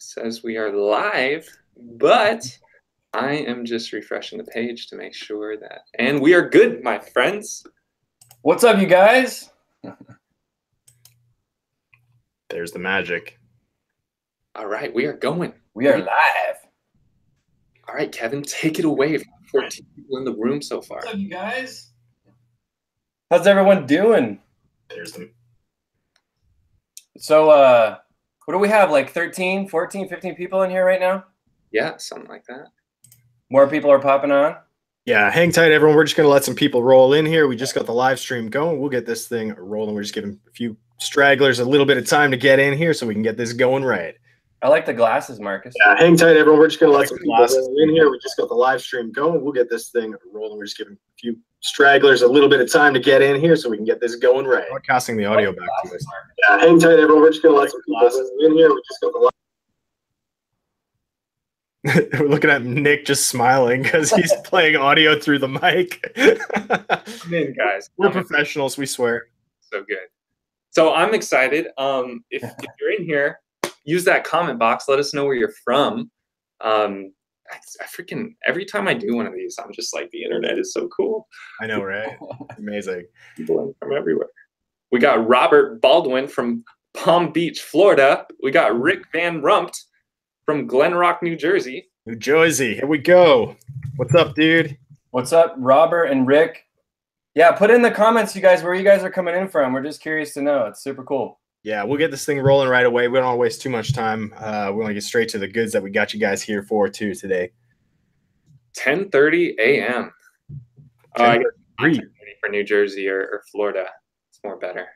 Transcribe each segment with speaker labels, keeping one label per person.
Speaker 1: It says we are live, but I am just refreshing the page to make sure that, and we are good, my friends.
Speaker 2: What's up, you guys?
Speaker 3: There's the magic.
Speaker 1: All right, we are going.
Speaker 2: We are live.
Speaker 1: All right, Kevin, take it away. 14 people in the room so far.
Speaker 2: What's up, you guys? How's everyone doing?
Speaker 3: There's them.
Speaker 2: So, what do we have, like 13, 14, 15 people in here right now?
Speaker 1: Yeah, something like that.
Speaker 2: More people are popping on?
Speaker 3: Yeah, hang tight, everyone. We're just going to let some people roll in here. We just got the live stream going. We'll get this thing rolling. We're just giving a few stragglers a little bit of time to get in here so we can get this going right.
Speaker 2: I like the glasses, Marcus.
Speaker 3: Yeah, hang tight, everyone. We're just going to let some people roll in here. We just got the live stream going. We'll get this thing rolling. We're just giving a few stragglers a little bit of time to get in here so we can get this going right. Broadcasting the audio back to us. Yeah, hang tight, everyone. We're just going to let some people roll in here. We just got the live. We're looking at Nick just smiling because he's playing audio through the mic.
Speaker 1: Come in, guys.
Speaker 3: We're professionals, we swear.
Speaker 1: So good. So I'm excited. If you're in here, use that comment box. Let us know where you're from. I freaking every time I do one of these, I'm just like, the internet is so cool.
Speaker 3: I know, right? Amazing.
Speaker 1: People from everywhere. We got Robert Baldwin from Palm Beach, Florida. We got Rick Van Rumpt from Glen Rock, New Jersey.
Speaker 3: New Jersey. Here we go. What's up, dude?
Speaker 2: What's up, Robert and Rick? Yeah, put in the comments, you guys, where you guys are coming in from. We're just curious to know. It's super cool.
Speaker 3: Yeah, we'll get this thing rolling right away. We don't want to waste too much time. We want to get straight to the goods that we got you guys here for, too, today.
Speaker 1: 10:30 a.m. I guess 10:30 for New Jersey or Florida. It's more better.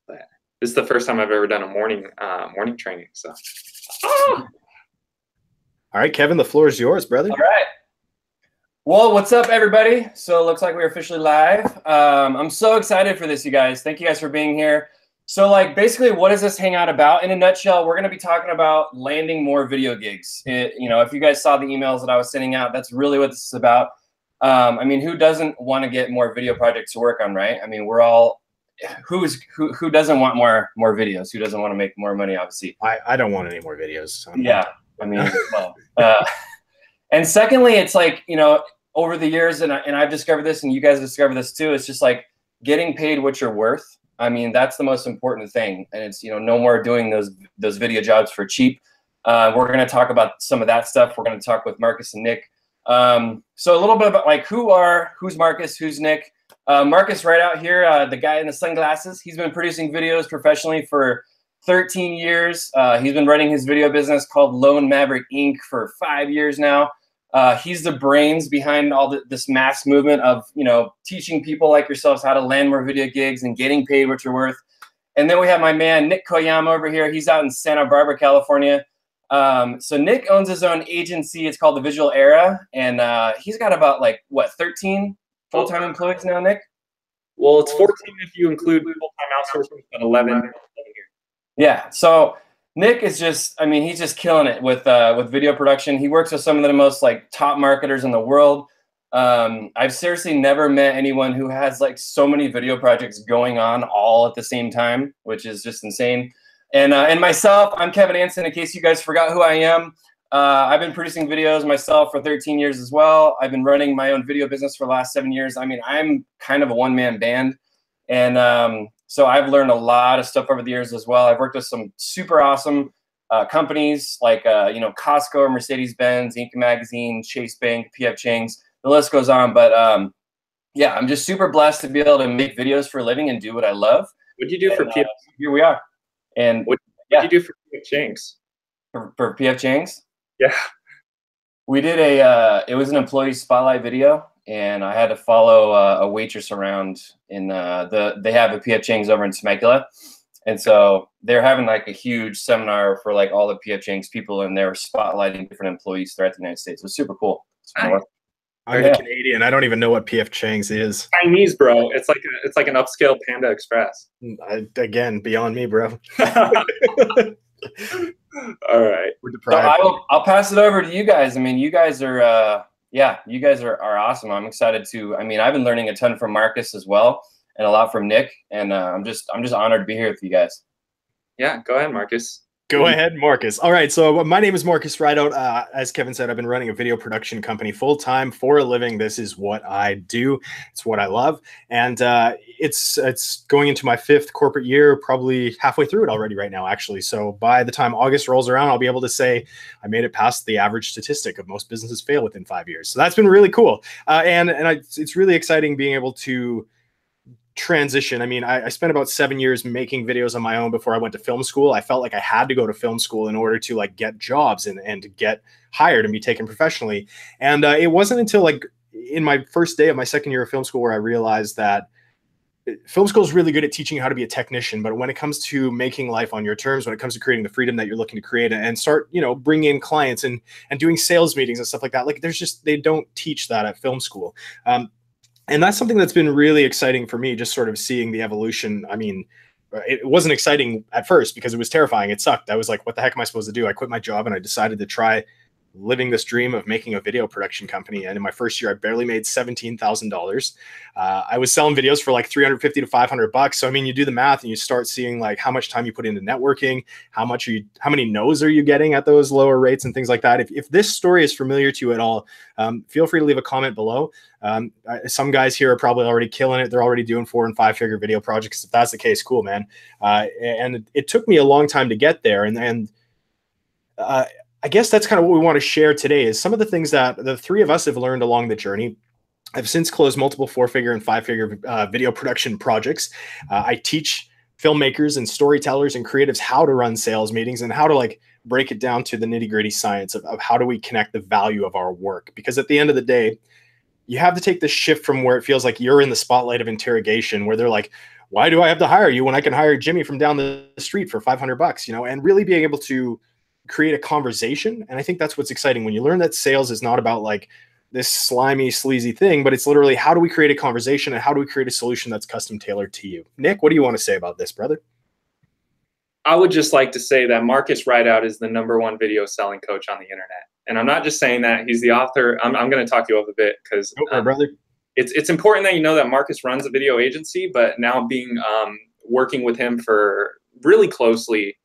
Speaker 1: But this is the first time I've ever done a morning training. So. Oh!
Speaker 3: All right, Kevin, the floor is yours, brother.
Speaker 2: All right. Well, what's up, everybody? So it looks like we're officially live. I'm so excited for this, you guys. Thank you guys for being here. So, like, basically, what is this hangout about? In a nutshell, we're going to be talking about landing more video gigs. If you guys saw the emails that I was sending out, that's really what this is about. I mean, who doesn't want to get more video projects to work on, right? I mean, we're all who doesn't want more videos? Who doesn't want to make more money? Obviously,
Speaker 3: I don't want any more videos. So
Speaker 2: yeah, I mean, well, and secondly, it's like, over the years, and I've discovered this, and you guys discovered this too. It's just like getting paid what you're worth. I mean, that's the most important thing, and it's no more doing those video jobs for cheap. We're going to talk about some of that stuff. We're going to talk with Marcus and Nick. So a little bit about like who's Marcus, who's Nick. Marcus, right out here, the guy in the sunglasses. He's been producing videos professionally for 13 years. He's been running his video business called Lone Maverick Inc. for 5 years now. He's the brains behind all this mass movement of, teaching people like yourselves how to land more video gigs and getting paid what you're worth. And then we have my man, Nick Koyama over here. He's out in Santa Barbara, California. So Nick owns his own agency. It's called The Visual Era. And he's got about 13 full-time employees now, Nick?
Speaker 1: Well, it's 14 if you include full-time outsourcing, but 11 here.
Speaker 2: Yeah, so Nick is he's just killing it with video production. He works with some of the most top marketers in the world. I've seriously never met anyone who has so many video projects going on all at the same time, which is just insane. And myself, I'm Kevin Anson, in case you guys forgot who I am. I've been producing videos myself for 13 years as well. I've been running my own video business for the last 7 years. I mean, I'm kind of a one-man band. And so I've learned a lot of stuff over the years as well. I've worked with some super awesome companies like, Costco, Mercedes-Benz, Inc. Magazine, Chase Bank, P.F. Chang's. The list goes on. But yeah, I'm just super blessed to be able to make videos for a living and do what I love.
Speaker 1: What did you do for P.F.?
Speaker 2: Here we are. And
Speaker 1: what did you do for P.F. Chang's?
Speaker 2: For P.F. Chang's?
Speaker 1: Yeah.
Speaker 2: We did it was an employee spotlight video. And I had to follow a waitress around in they have a P.F. Chang's over in Temecula. And so they're having a huge seminar for all the P.F. Chang's people, and they're spotlighting different employees throughout the United States. It was super cool.
Speaker 3: I'm a Canadian. I don't even know what P.F. Chang's is.
Speaker 1: Chinese, bro. It's like an upscale Panda Express.
Speaker 3: Again, beyond me, bro.
Speaker 1: All right.
Speaker 3: We're deprived.
Speaker 2: So I'll pass it over to you guys. I mean, you guys are you guys are awesome. I'm excited to. I mean, I've been learning a ton from Marcus as well, and a lot from Nick, and I'm just honored to be here with you guys.
Speaker 1: Yeah, go ahead, Marcus.
Speaker 4: Go ahead, Marcus. All right, so my name is Marcus Rideout. As Kevin said, I've been running a video production company full-time for a living. This is what I do. It's what I love. And it's going into my 5th corporate year, probably halfway through it already right now, actually. So by the time August rolls around, I'll be able to say I made it past the average statistic of most businesses fail within 5 years. So that's been really cool. It's really exciting being able to transition. I mean, I spent about 7 years making videos on my own before I went to film school. I felt like I had to go to film school in order to like get jobs and to get hired and be taken professionally. And it wasn't until like in my first day of my 2nd year of film school where I realized that film school is really good at teaching you how to be a technician, but when it comes to making life on your terms, when it comes to creating the freedom that you're looking to create and start, you know, bringing in clients and doing sales meetings and stuff like that, like they don't teach that at film school. And that's something that's been really exciting for me, just sort of seeing the evolution. I mean, it wasn't exciting at first because it was terrifying. It sucked. I was like, what the heck am I supposed to do? I quit my job and I decided to try living this dream of making a video production company. And in my first year, I barely made $17,000. I was selling videos for like $350 to $500. So, I mean, you do the math and you start seeing like how much time you put into networking, how many no's are you getting at those lower rates and things like that. If this story is familiar to you at all, feel free to leave a comment below. Some guys here are probably already killing it. They're already doing 4- and 5-figure video projects. If that's the case, cool, man. And it took me a long time to get there. And I guess that's kind of what we want to share today is some of the things that the 3 of us have learned along the journey. I've since closed multiple 4-figure and 5-figure video production projects. I teach filmmakers and storytellers and creatives how to run sales meetings and how to like break it down to the nitty-gritty science of how do we connect the value of our work. Because at the end of the day, you have to take the shift from where it feels like you're in the spotlight of interrogation, where they're like, why do I have to hire you when I can hire Jimmy from down the street for $500, you know, and really being able to create a conversation. And I think that's what's exciting when you learn that sales is not about like this slimy, sleazy thing, but it's literally how do we create a conversation and how do we create a solution that's custom tailored to you? Nick, what do you want to say about this, brother?
Speaker 1: I would just like to say that Marcus Rideout is the #1 video selling coach on the internet. And I'm not just saying that. He's the author. I'm going to talk you up a bit because
Speaker 4: brother.
Speaker 1: It's important that you know that Marcus runs a video agency, but now working with him for really closely,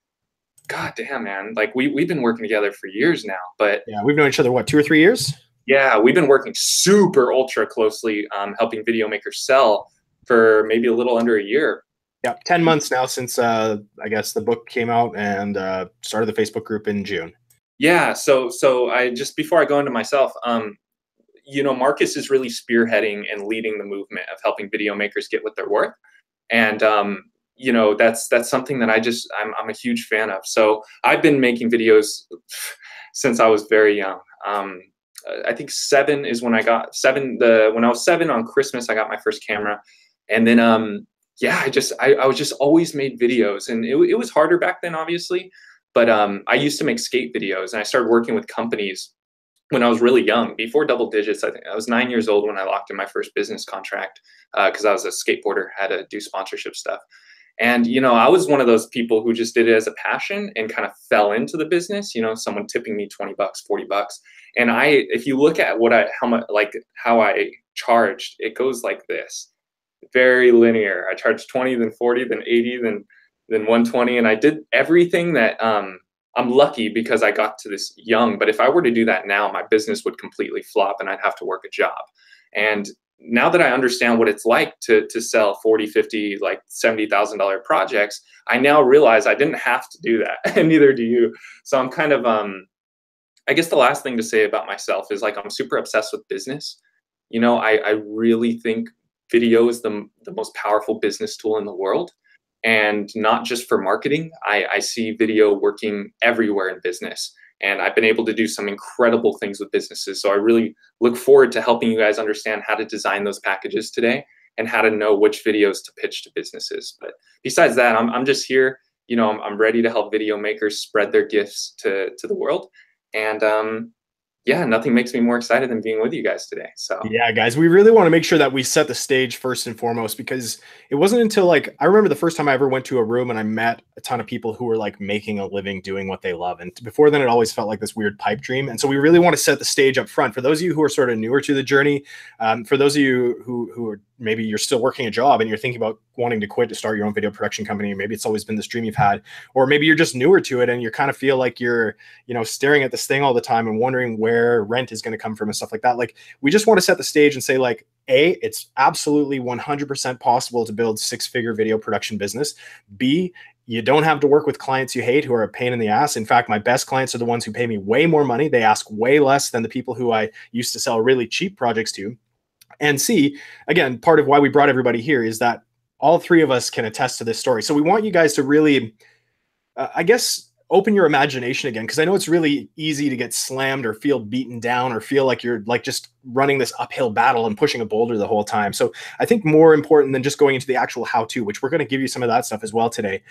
Speaker 1: God damn, man. Like we've been working together for years now, but
Speaker 4: yeah, we've known each other, what, 2 or 3 years?
Speaker 1: Yeah, we've been working super ultra closely, helping video makers sell for maybe a little under a year.
Speaker 4: Yeah, 10 months now since I guess the book came out and started the Facebook group in June.
Speaker 1: Yeah, so I just before I go into myself, you know, Marcus is really spearheading and leading the movement of helping video makers get what they're worth, and you know, that's something that I'm a huge fan of. So I've been making videos since I was very young. I think 7 is when I got 7. When I was 7 on Christmas, I got my first camera, and then yeah, I was just always made videos, and it was harder back then, obviously. But I used to make skate videos, and I started working with companies when I was really young, before double digits. I think I was 9 years old when I locked in my first business contract because I was a skateboarder, had to do sponsorship stuff. And, you know, I was one of those people who just did it as a passion and kind of fell into the business, you know, someone tipping me $20, $40. And if you look at how I charged, it goes like this, very linear. I charged 20, then 40, then 80, then 120. And I did everything that, I'm lucky because I got to this young, but if I were to do that now, my business would completely flop and I'd have to work a job. And now that I understand what it's like to sell 40, 50, like $70,000 projects, I now realize I didn't have to do that, and neither do you. So I'm kind of, I guess the last thing to say about myself is like I'm super obsessed with business. You know, I really think video is the most powerful business tool in the world. And not just for marketing. I see video working everywhere in business. And I've been able to do some incredible things with businesses. So I really look forward to helping you guys understand how to design those packages today and how to know which videos to pitch to businesses. But besides that, I'm just here. You know, I'm ready to help video makers spread their gifts to the world. And yeah, nothing makes me more excited than being with you guys today. So
Speaker 4: yeah, guys, we really want to make sure that we set the stage first and foremost, because it wasn't until like, I remember the first time I ever went to a room and I met a ton of people who were like making a living doing what they love. And before then, it always felt like this weird pipe dream. And so we really want to set the stage up front for those of you who are sort of newer to the journey. For those of you who are maybe you're still working a job and you're thinking about wanting to quit to start your own video production company. Maybe it's always been this dream you've had, or maybe you're just newer to it and you kind of feel like you're, you know, staring at this thing all the time and wondering where rent is going to come from and stuff like that. Like, we just want to set the stage and say, like, A, it's absolutely 100% possible to build 6-figure video production business. B, you don't have to work with clients you hate who are a pain in the ass. In fact, my best clients are the ones who pay me way more money. They ask way less than the people who I used to sell really cheap projects to. And C, again, part of why we brought everybody here is that all three of us can attest to this story. So we want you guys to really, I guess, open your imagination again, because I know it's really easy to get slammed or feel beaten down or feel like you're like just running this uphill battle and pushing a boulder the whole time. So I think more important than just going into the actual how-to, which we're going to give you some of that stuff as well today,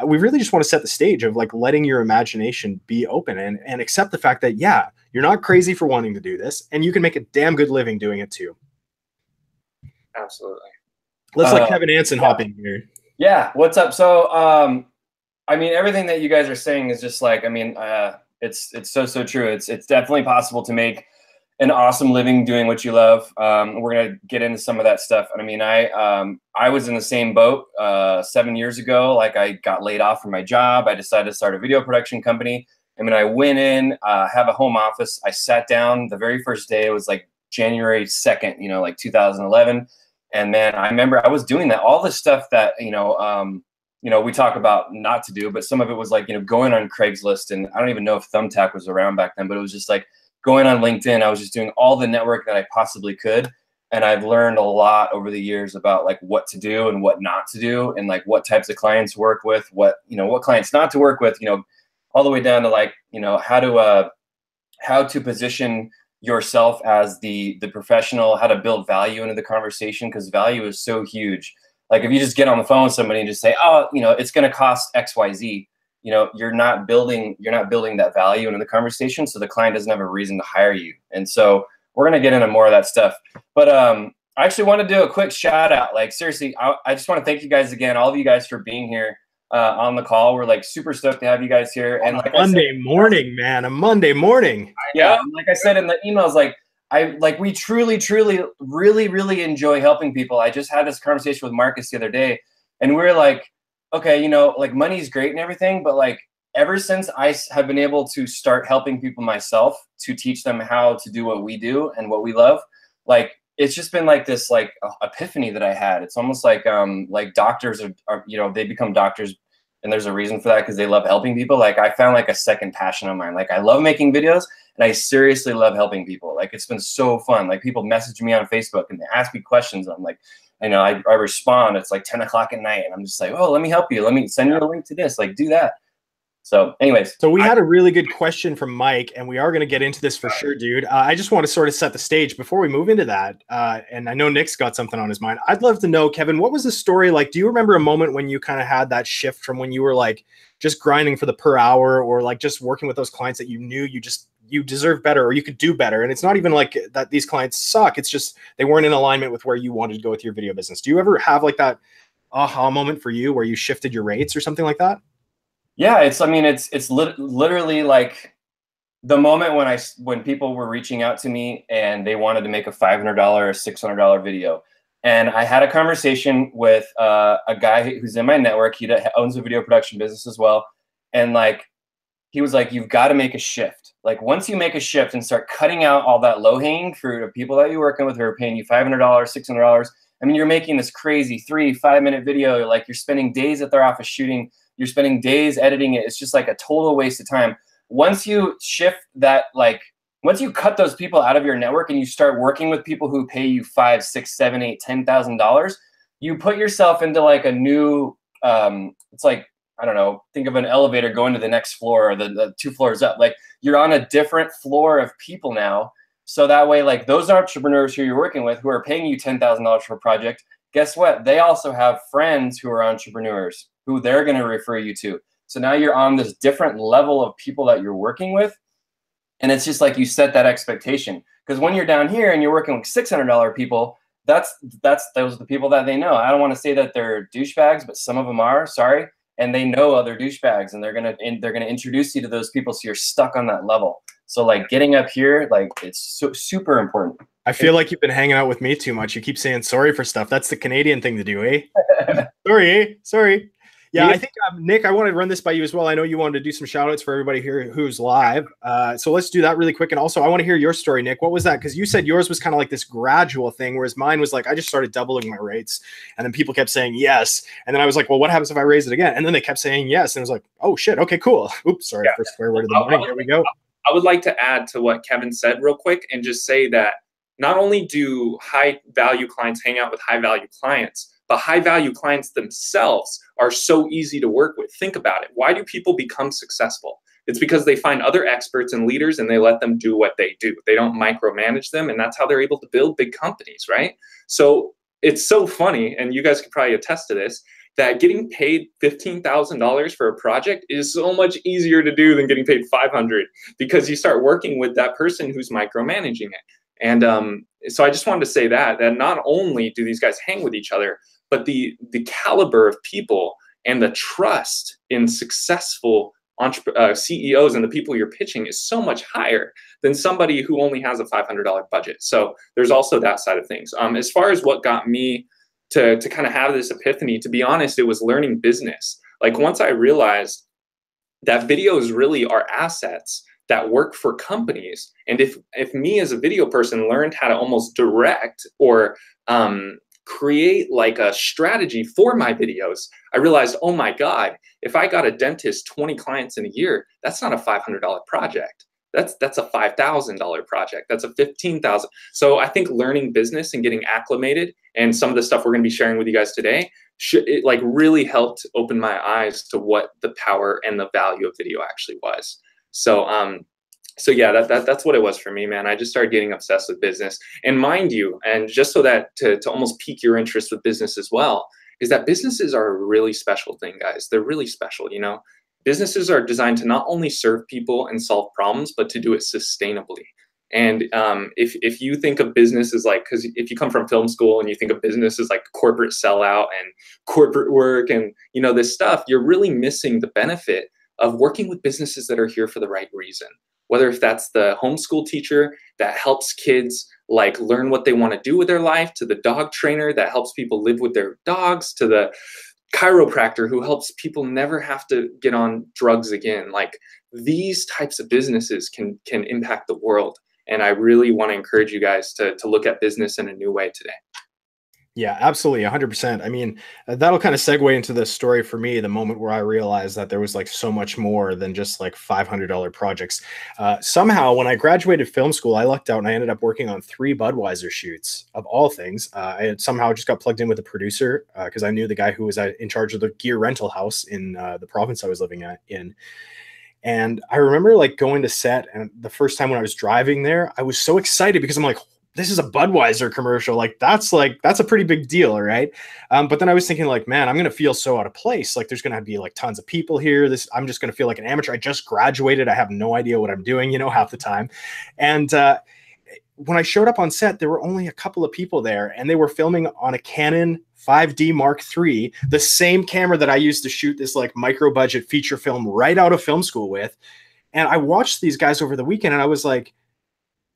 Speaker 4: we really just want to set the stage of like letting your imagination be open and accept the fact that, yeah, you're not crazy for wanting to do this, and you can make a damn good living doing it too.
Speaker 1: Absolutely.
Speaker 4: Let's let Kevin Anson hop in here.
Speaker 2: Yeah, what's up? So, I mean, everything that you guys are saying is just like, I mean, it's so true. It's definitely possible to make an awesome living doing what you love. We're gonna get into some of that stuff. And I mean, I was in the same boat 7 years ago. Like, I got laid off from my job. I decided to start a video production company. I mean, I went in, have a home office. I sat down the very first day. It was like January 2nd, you know, like 2011. And man, I remember I was doing that, all the stuff that, you know, we talk about not to do, but some of it was like, you know, going on Craigslist, and I don't even know if Thumbtack was around back then, but it was just like going on LinkedIn. I was just doing all the network that I possibly could. And I've learned a lot over the years about like what to do and what not to do, and like what types of clients work with, what clients not to work with, you know, all the way down to like, you know, how to position yourself as the professional, how to build value into the conversation, because value is so huge. Like, if you just get on the phone with somebody and just say, oh, you know, it's going to cost XYZ, you know, you're not building that value into the conversation. So the client doesn't have a reason to hire you. And so we're going to get into more of that stuff. But I actually want to do a quick shout out. Like, seriously, I just want to thank you guys again, all of you guys, for being here on the call. We're like super stoked to have you guys here. And like
Speaker 4: Monday morning, man, a Monday morning.
Speaker 2: Yeah. Like I said in the emails, we truly, really enjoy helping people. I just had this conversation with Marcus the other day, and we were like, okay, you know, like, money's great and everything, but like, ever since I have been able to start helping people myself to teach them how to do what we do and what we love, like, it's just been like this, like, epiphany that I had. It's almost like doctors are, you know, they become doctors, and there's a reason for that, because they love helping people. Like, I found like a second passion of mine. Like, I love making videos, and I seriously love helping people. Like, it's been so fun. Like, people message me on Facebook and they ask me questions. I'm like, you know, I respond. It's like 10 o'clock at night, and I'm just like, oh, let me help you. Let me send you a link to this. Like, do that. So anyways.
Speaker 4: So we had a really good question from Mike, and we are going to get into this for sure, dude. I just want to sort of set the stage before we move into that. And I know Nick's got something on his mind. I'd love to know, Kevin, what was the story like? Do you remember a moment when you kind of had that shift from when you were like just grinding for the per hour, or like just working with those clients that you knew you deserve better, or you could do better? And it's not even like that these clients suck. It's just they weren't in alignment with where you wanted to go with your video business. Do you ever have like that aha moment for you where you shifted your rates or something like that?
Speaker 2: Yeah, it's literally like the moment when people were reaching out to me and they wanted to make a $500 or $600 video. And I had a conversation with a guy who's in my network. He owns a video production business as well. And like, he was like, you've got to make a shift. Like, once you make a shift and start cutting out all that low-hanging fruit of people that you're working with who are paying you $500, $600, I mean, you're making this crazy 3-5 minute video. Like, you're spending days at their office shooting. You're spending days editing it. It's just like a total waste of time. Once you shift that, like, once you cut those people out of your network and you start working with people who pay you $5, $6, $7, $8, $10,000, you put yourself into like a new, it's like, I don't know, think of an elevator going to the next floor, or the 2 floors up. Like, you're on a different floor of people now. So that way, like, those entrepreneurs who you're working with who are paying you $10,000 for a project, guess what? They also have friends who are entrepreneurs who they're going to refer you to. So now you're on this different level of people that you're working with. And it's just like you set that expectation. Because when you're down here and you're working with $600 people, those are the people that they know. I don't want to say that they're douchebags, but some of them are, sorry. And they know other douchebags, and they're gonna introduce you to those people, so you're stuck on that level. So like, getting up here, like, it's super important.
Speaker 4: I feel like you've been hanging out with me too much. You keep saying sorry for stuff. That's the Canadian thing to do, eh? Sorry, eh? Sorry. Yeah, I think, Nick, I want to run this by you as well. I know you wanted to do some shout outs for everybody here who's live. So let's do that really quick. And also, I want to hear your story, Nick. What was that? Because you said yours was kind of like this gradual thing, whereas mine was like, I just started doubling my rates. And then people kept saying yes. And then I was like, well, what happens if I raise it again? And then they kept saying yes. And I was like, oh, shit. Okay, cool. Oops, sorry. Yeah. First swear word of the morning. Here we go.
Speaker 1: I would like to add to what Kevin said real quick and just say that not only do high value clients hang out with high value clients, but high value clients themselves are so easy to work with. Think about it. Why do people become successful? It's because they find other experts and leaders and they let them do what they do. They don't micromanage them, and that's how they're able to build big companies, right? So it's so funny, and you guys could probably attest to this, that getting paid $15,000 for a project is so much easier to do than getting paid $500 because you start working with that person who's micromanaging it. And so I just wanted to say that not only do these guys hang with each other, but the caliber of people and the trust in successful CEOs and the people you're pitching is so much higher than somebody who only has a $500 budget. So there's also that side of things. As far as what got me to kind of have this epiphany, to be honest, it was learning business. Like once I realized that videos really are assets that work for companies. And if me as a video person learned how to almost direct or create like a strategy for my videos, I realized, oh my God, if I got a dentist 20 clients in a year, that's not a $500 project. That's a $5,000 project. That's a $15,000. So I think learning business and getting acclimated, and some of the stuff we're going to be sharing with you guys today, it like really helped open my eyes to what the power and the value of video actually was. So yeah, that's what it was for me, man. I just started getting obsessed with business. And mind you, and just so that to almost pique your interest with business as well, is that businesses are a really special thing, guys. They're really special, you know. Businesses are designed to not only serve people and solve problems, but to do it sustainably. And if you think of business as like, because if you come from film school and you think of business as like corporate sellout and corporate work and, you know, this stuff, you're really missing the benefit of working with businesses that are here for the right reason. Whether if that's the homeschool teacher that helps kids like learn what they want to do with their life, to the dog trainer that helps people live with their dogs, to the chiropractor who helps people never have to get on drugs again. Like these types of businesses can impact the world. And I really want to encourage you guys to look at business in a new way today.
Speaker 4: Yeah, absolutely. 100%. I mean, that'll kind of segue into the story for me, the moment where I realized that there was like so much more than just like $500 projects. Somehow when I graduated film school, I lucked out and I ended up working on 3 Budweiser shoots of all things. I had somehow just got plugged in with a producer because I knew the guy who was in charge of the gear rental house in the province I was living in. And I remember like going to set, and the first time when I was driving there, I was so excited because I'm like, this is a Budweiser commercial. Like that's a pretty big deal. Right. But then I was thinking like, man, I'm going to feel so out of place. Like there's going to be like tons of people here. I'm just going to feel like an amateur. I just graduated. I have no idea what I'm doing, you know, half the time. And when I showed up on set, there were only a couple of people there and they were filming on a Canon 5D Mark III, the same camera that I used to shoot this like micro budget feature film right out of film school with. And I watched these guys over the weekend and I was like,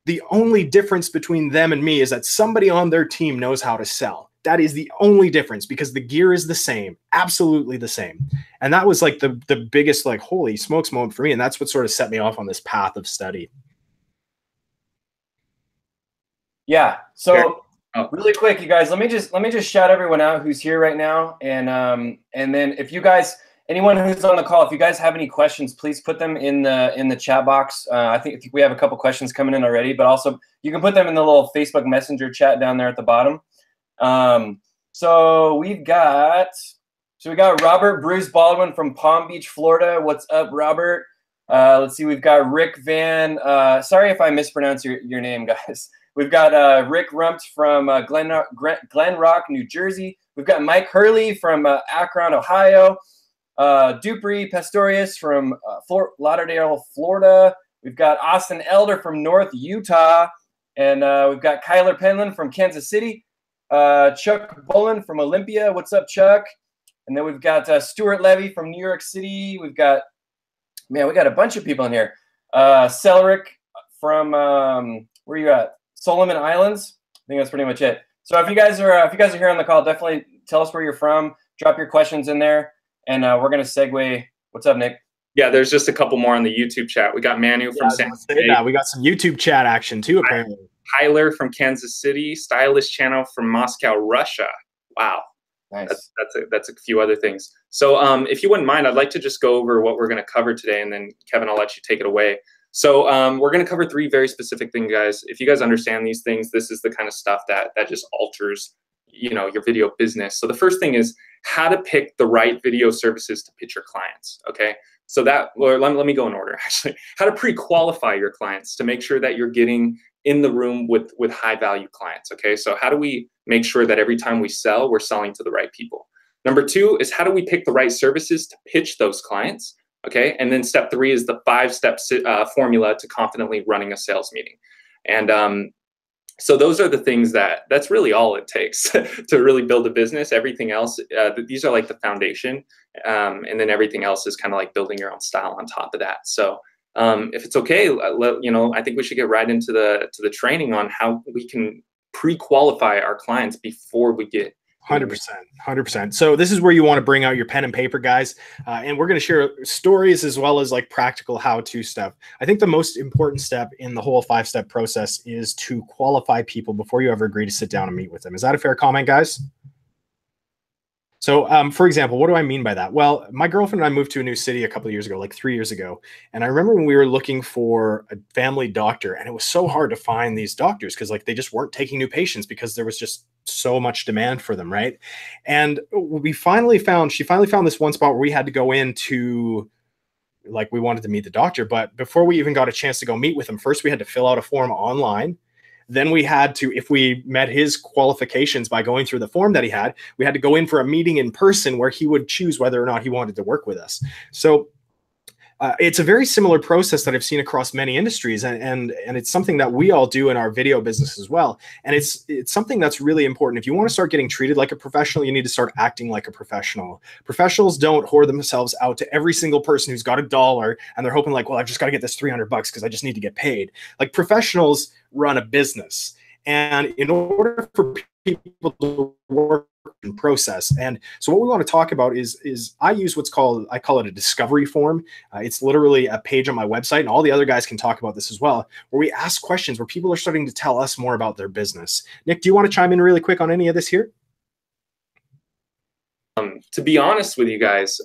Speaker 4: the only difference between them and me is that somebody on their team knows how to sell. That is the only difference because the gear is the same, absolutely the same. And that was like the biggest like, holy smokes moment for me. And that's what sort of set me off on this path of study.
Speaker 2: Yeah. So really quick, you guys, let me just shout everyone out who's here right now. And then if you guys, anyone who's on the call, if you guys have any questions, please put them in the chat box. I think we have a couple questions coming in already, but also you can put them in the little Facebook Messenger chat down there at the bottom. So we got Robert Bruce Baldwin from Palm Beach, Florida. What's up, Robert? Let's see. We've got Rick Van. Sorry if I mispronounce your name, guys. We've got Rick Rumpt from Glen Rock, New Jersey. We've got Mike Hurley from Akron, Ohio. Dupree Pastorius from Fort Lauderdale, Florida. We've got Austin Elder from North Utah. And we've got Kyler Penland from Kansas City. Chuck Bullen from Olympia. What's up, Chuck? And then we've got Stuart Levy from New York City. We've got, man, we got a bunch of people in here. Celric from, where you at? Solomon Islands. I think that's pretty much it. So if you guys are here on the call, definitely tell us where you're from. Drop your questions in there, and we're gonna segue. What's up, Nick?
Speaker 1: Yeah, there's just a couple more on the YouTube chat. We got Manu from San Jose.
Speaker 4: We got some YouTube chat action too, apparently.
Speaker 1: Tyler from Kansas City. Stylist Channel from Moscow, Russia. Wow.
Speaker 2: Nice.
Speaker 1: That's a few other things. So if you wouldn't mind, I'd like to just go over what we're going to cover today, and then Kevin, I'll let you take it away. So we're going to cover 3 very specific things, guys. If you guys understand these things, this is the kind of stuff that just alters, you know, your video business. So the first thing is how to pick the right video services to pitch your clients. Okay. So that, or let me go in order actually. How to pre-qualify your clients to make sure that you're getting in the room with high value clients. Okay. So how do we make sure that every time we sell, we're selling to the right people? Number 2 is how do we pick the right services to pitch those clients? Okay. And then step 3 is the 5-step formula to confidently running a sales meeting. And so those are the things that's really all it takes to really build a business. Everything else, these are like the foundation. And then everything else is kind of like building your own style on top of that. So if it's okay, you know, I think we should get right into the training on how we can pre-qualify our clients before we get
Speaker 4: 100%. So this is where you want to bring out your pen and paper, guys. And we're going to share stories as well as like practical how-to stuff. I think the most important step in the whole 5-step process is to qualify people before you ever agree to sit down and meet with them. Is that a fair comment, guys? So, for example, what do I mean by that? Well, my girlfriend and I moved to a new city a couple of years ago, like 3 years ago. And I remember when we were looking for a family doctor, and it was so hard to find these doctors because like they just weren't taking new patients because there was just so much demand for them, right? And she finally found this one spot where we had to go into, like, we wanted to meet the doctor, but before we even got a chance to go meet with him, first we had to fill out a form online. Then we had to, if we met his qualifications by going through the form that he had, we had to go in for a meeting in person where he would choose whether or not he wanted to work with us. So it's a very similar process that I've seen across many industries, and it's something that we all do in our video business as well. And it's something that's really important. If you want to start getting treated like a professional, you need to start acting like a professional. Professionals don't whore themselves out to every single person who's got $1 and they're hoping like, well, I've just got to get this $300 because I just need to get paid. Like, professionals run a business, and in order for people to work in process. And so what we want to talk about is I use I call it a discovery form. It's literally a page on my website, and all the other guys can talk about this as well, where we ask questions where people are starting to tell us more about their business. Nick, do you want to chime in really quick on any of this here?
Speaker 1: To be honest with you guys,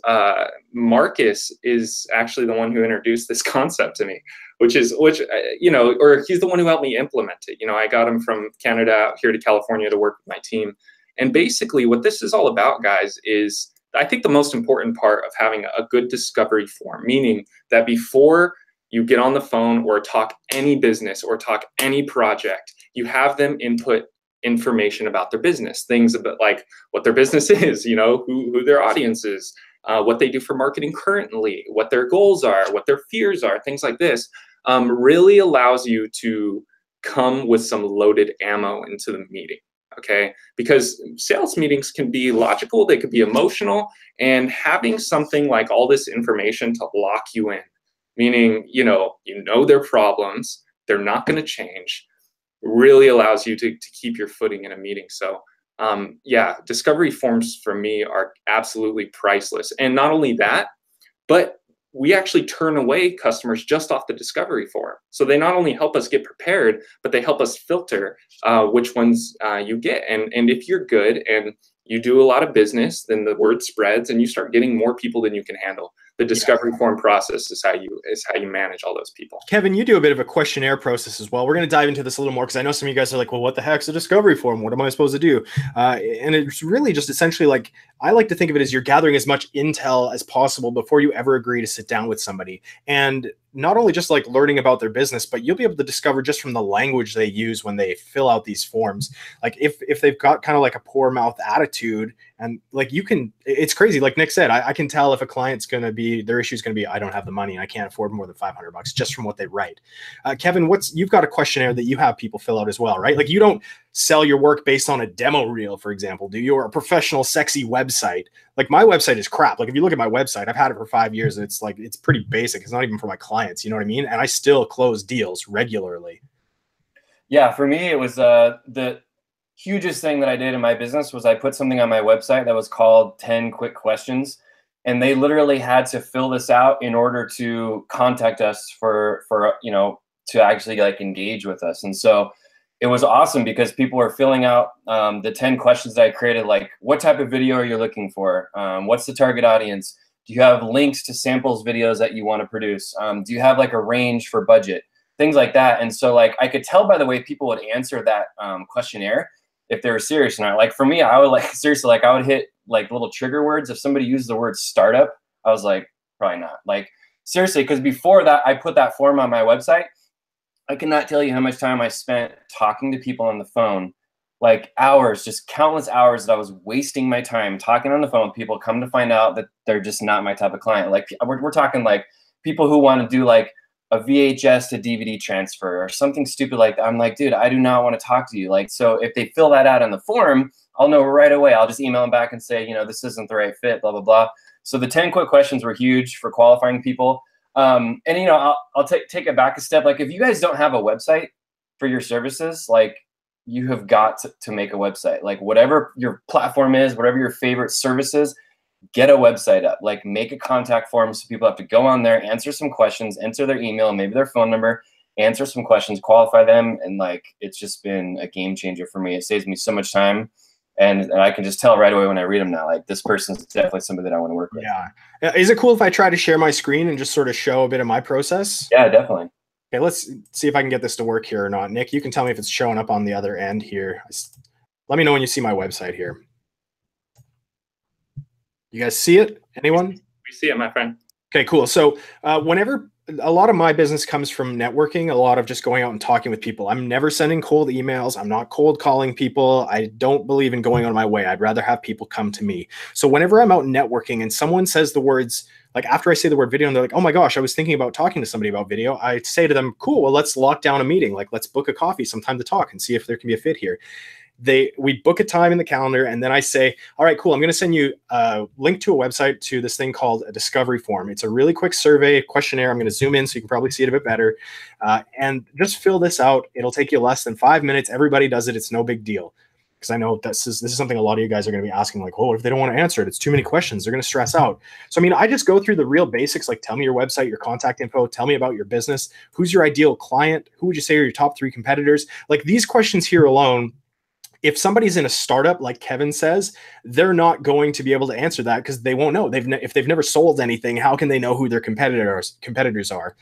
Speaker 1: Marcus is actually the one who introduced this concept to me, which you know, or he's the one who helped me implement it. You know, I got him from Canada out here to California to work with my team. And basically what this is all about, guys, is I think the most important part of having a good discovery form, meaning that before you get on the phone or talk any business or talk any project, you have them input information about their business, things about like what their business is, you know, who their audience is, what they do for marketing currently, what their goals are, what their fears are, things like this, really allows you to come with some loaded ammo into the meeting. Okay, because sales meetings can be logical, they could be emotional, and having something like all this information to lock you in, meaning, you know their problems, they're not going to change, really allows you to keep your footing in a meeting. So yeah, discovery forms for me are absolutely priceless. And not only that, but we actually turn away customers just off the discovery form. So they not only help us get prepared, but they help us filter which ones you get. And if you're good and you do a lot of business, then the word spreads and you start getting more people than you can handle. The discovery form process is how you manage all those people.
Speaker 4: Kevin, you do a bit of a questionnaire process as well. We're going to dive into this a little more because I know some of you guys are like, well, what the heck's a discovery form? What am I supposed to do? And it's really just essentially like, I like to think of it as you're gathering as much intel as possible before you ever agree to sit down with somebody. And not only just like learning about their business, but you'll be able to discover just from the language they use when they fill out these forms. Like if they've got kind of like a poor mouth attitude, and like it's crazy. Like Nick said, I can tell if a client's going to be, their issue is going to be, I don't have the money and I can't afford more than $500 just from what they write. Kevin, you've got a questionnaire that you have people fill out as well, right? Like you don't sell your work based on a demo reel, for example, do you? Or a professional, sexy website. Like my website is crap. Like if you look at my website, I've had it for 5 years and it's pretty basic. It's not even for my clients, you know what I mean? And I still close deals regularly.
Speaker 2: Yeah, for me, it was the hugest thing that I did in my business was I put something on my website that was called 10 Quick Questions. And they literally had to fill this out in order to contact us for to actually like engage with us. And so it was awesome because people were filling out the 10 questions that I created, like what type of video are you looking for? What's the target audience? Do you have links to samples videos that you want to produce? Do you have like a range for budget? Things like that. And so like I could tell by the way people would answer that questionnaire if they were serious or not. Like for me, I would like seriously, like I would hit like little trigger words. If somebody used the word startup, I was like, probably not. Like seriously, because before that, I put that form on my website. I cannot tell you how much time I spent talking to people on the phone, like hours, just countless hours that I was wasting my time talking on the phone. People come to find out that they're just not my type of client. Like we're talking like people who want to do like a VHS to DVD transfer or something stupid like that. I'm like, dude, I do not want to talk to you. Like, so if they fill that out on the form, I'll know right away. I'll just email them back and say, you know, this isn't the right fit, blah, blah, blah. So the 10 quick questions were huge for qualifying people. And, you know, I'll take it back a step. Like if you guys don't have a website for your services, like you have got to make a website. Like whatever your platform is, whatever your favorite service is, get a website up. Like make a contact form so people have to go on there, answer some questions, enter their email, maybe their phone number, answer some questions, qualify them. And like, it's just been a game changer for me. It saves me so much time. And I can just tell right away when I read them now, like this person's definitely somebody that I want to work with.
Speaker 4: Yeah. Is it cool if I try to share my screen and just sort of show a bit of my process?
Speaker 2: Yeah, definitely.
Speaker 4: Okay, let's see if I can get this to work here or not. Nick, you can tell me if it's showing up on the other end here. Let me know when you see my website here. You guys see it? Anyone?
Speaker 1: We see it, my friend.
Speaker 4: Okay, cool. So whenever a lot of my business comes from networking, a lot of just going out and talking with people. I'm never sending cold emails. I'm not cold calling people. I don't believe in going on my way. I'd rather have people come to me. So whenever I'm out networking and someone says the words, like after I say the word video and they're like, oh my gosh, I was thinking about talking to somebody about video, I say to them, cool, well, let's lock down a meeting. Like let's book a coffee sometime to talk and see if there can be a fit here. We book a time in the calendar, and then I say, all right, cool, I'm going to send you a link to a website to this thing called a discovery form. It's a really quick survey questionnaire. I'm going to zoom in so you can probably see it a bit better. And just fill this out. It'll take you less than 5 minutes. Everybody does it. It's no big deal. Because I know this is something a lot of you guys are going to be asking, like, oh, if they don't want to answer it, it's too many questions. They're going to stress out. So, I mean, I just go through the real basics, like tell me your website, your contact info, tell me about your business. Who's your ideal client? Who would you say are your top 3 competitors? Like these questions here alone, if somebody's in a startup, like Kevin says, they're not going to be able to answer that because they won't know. If they've never sold anything, how can they know who their competitors are?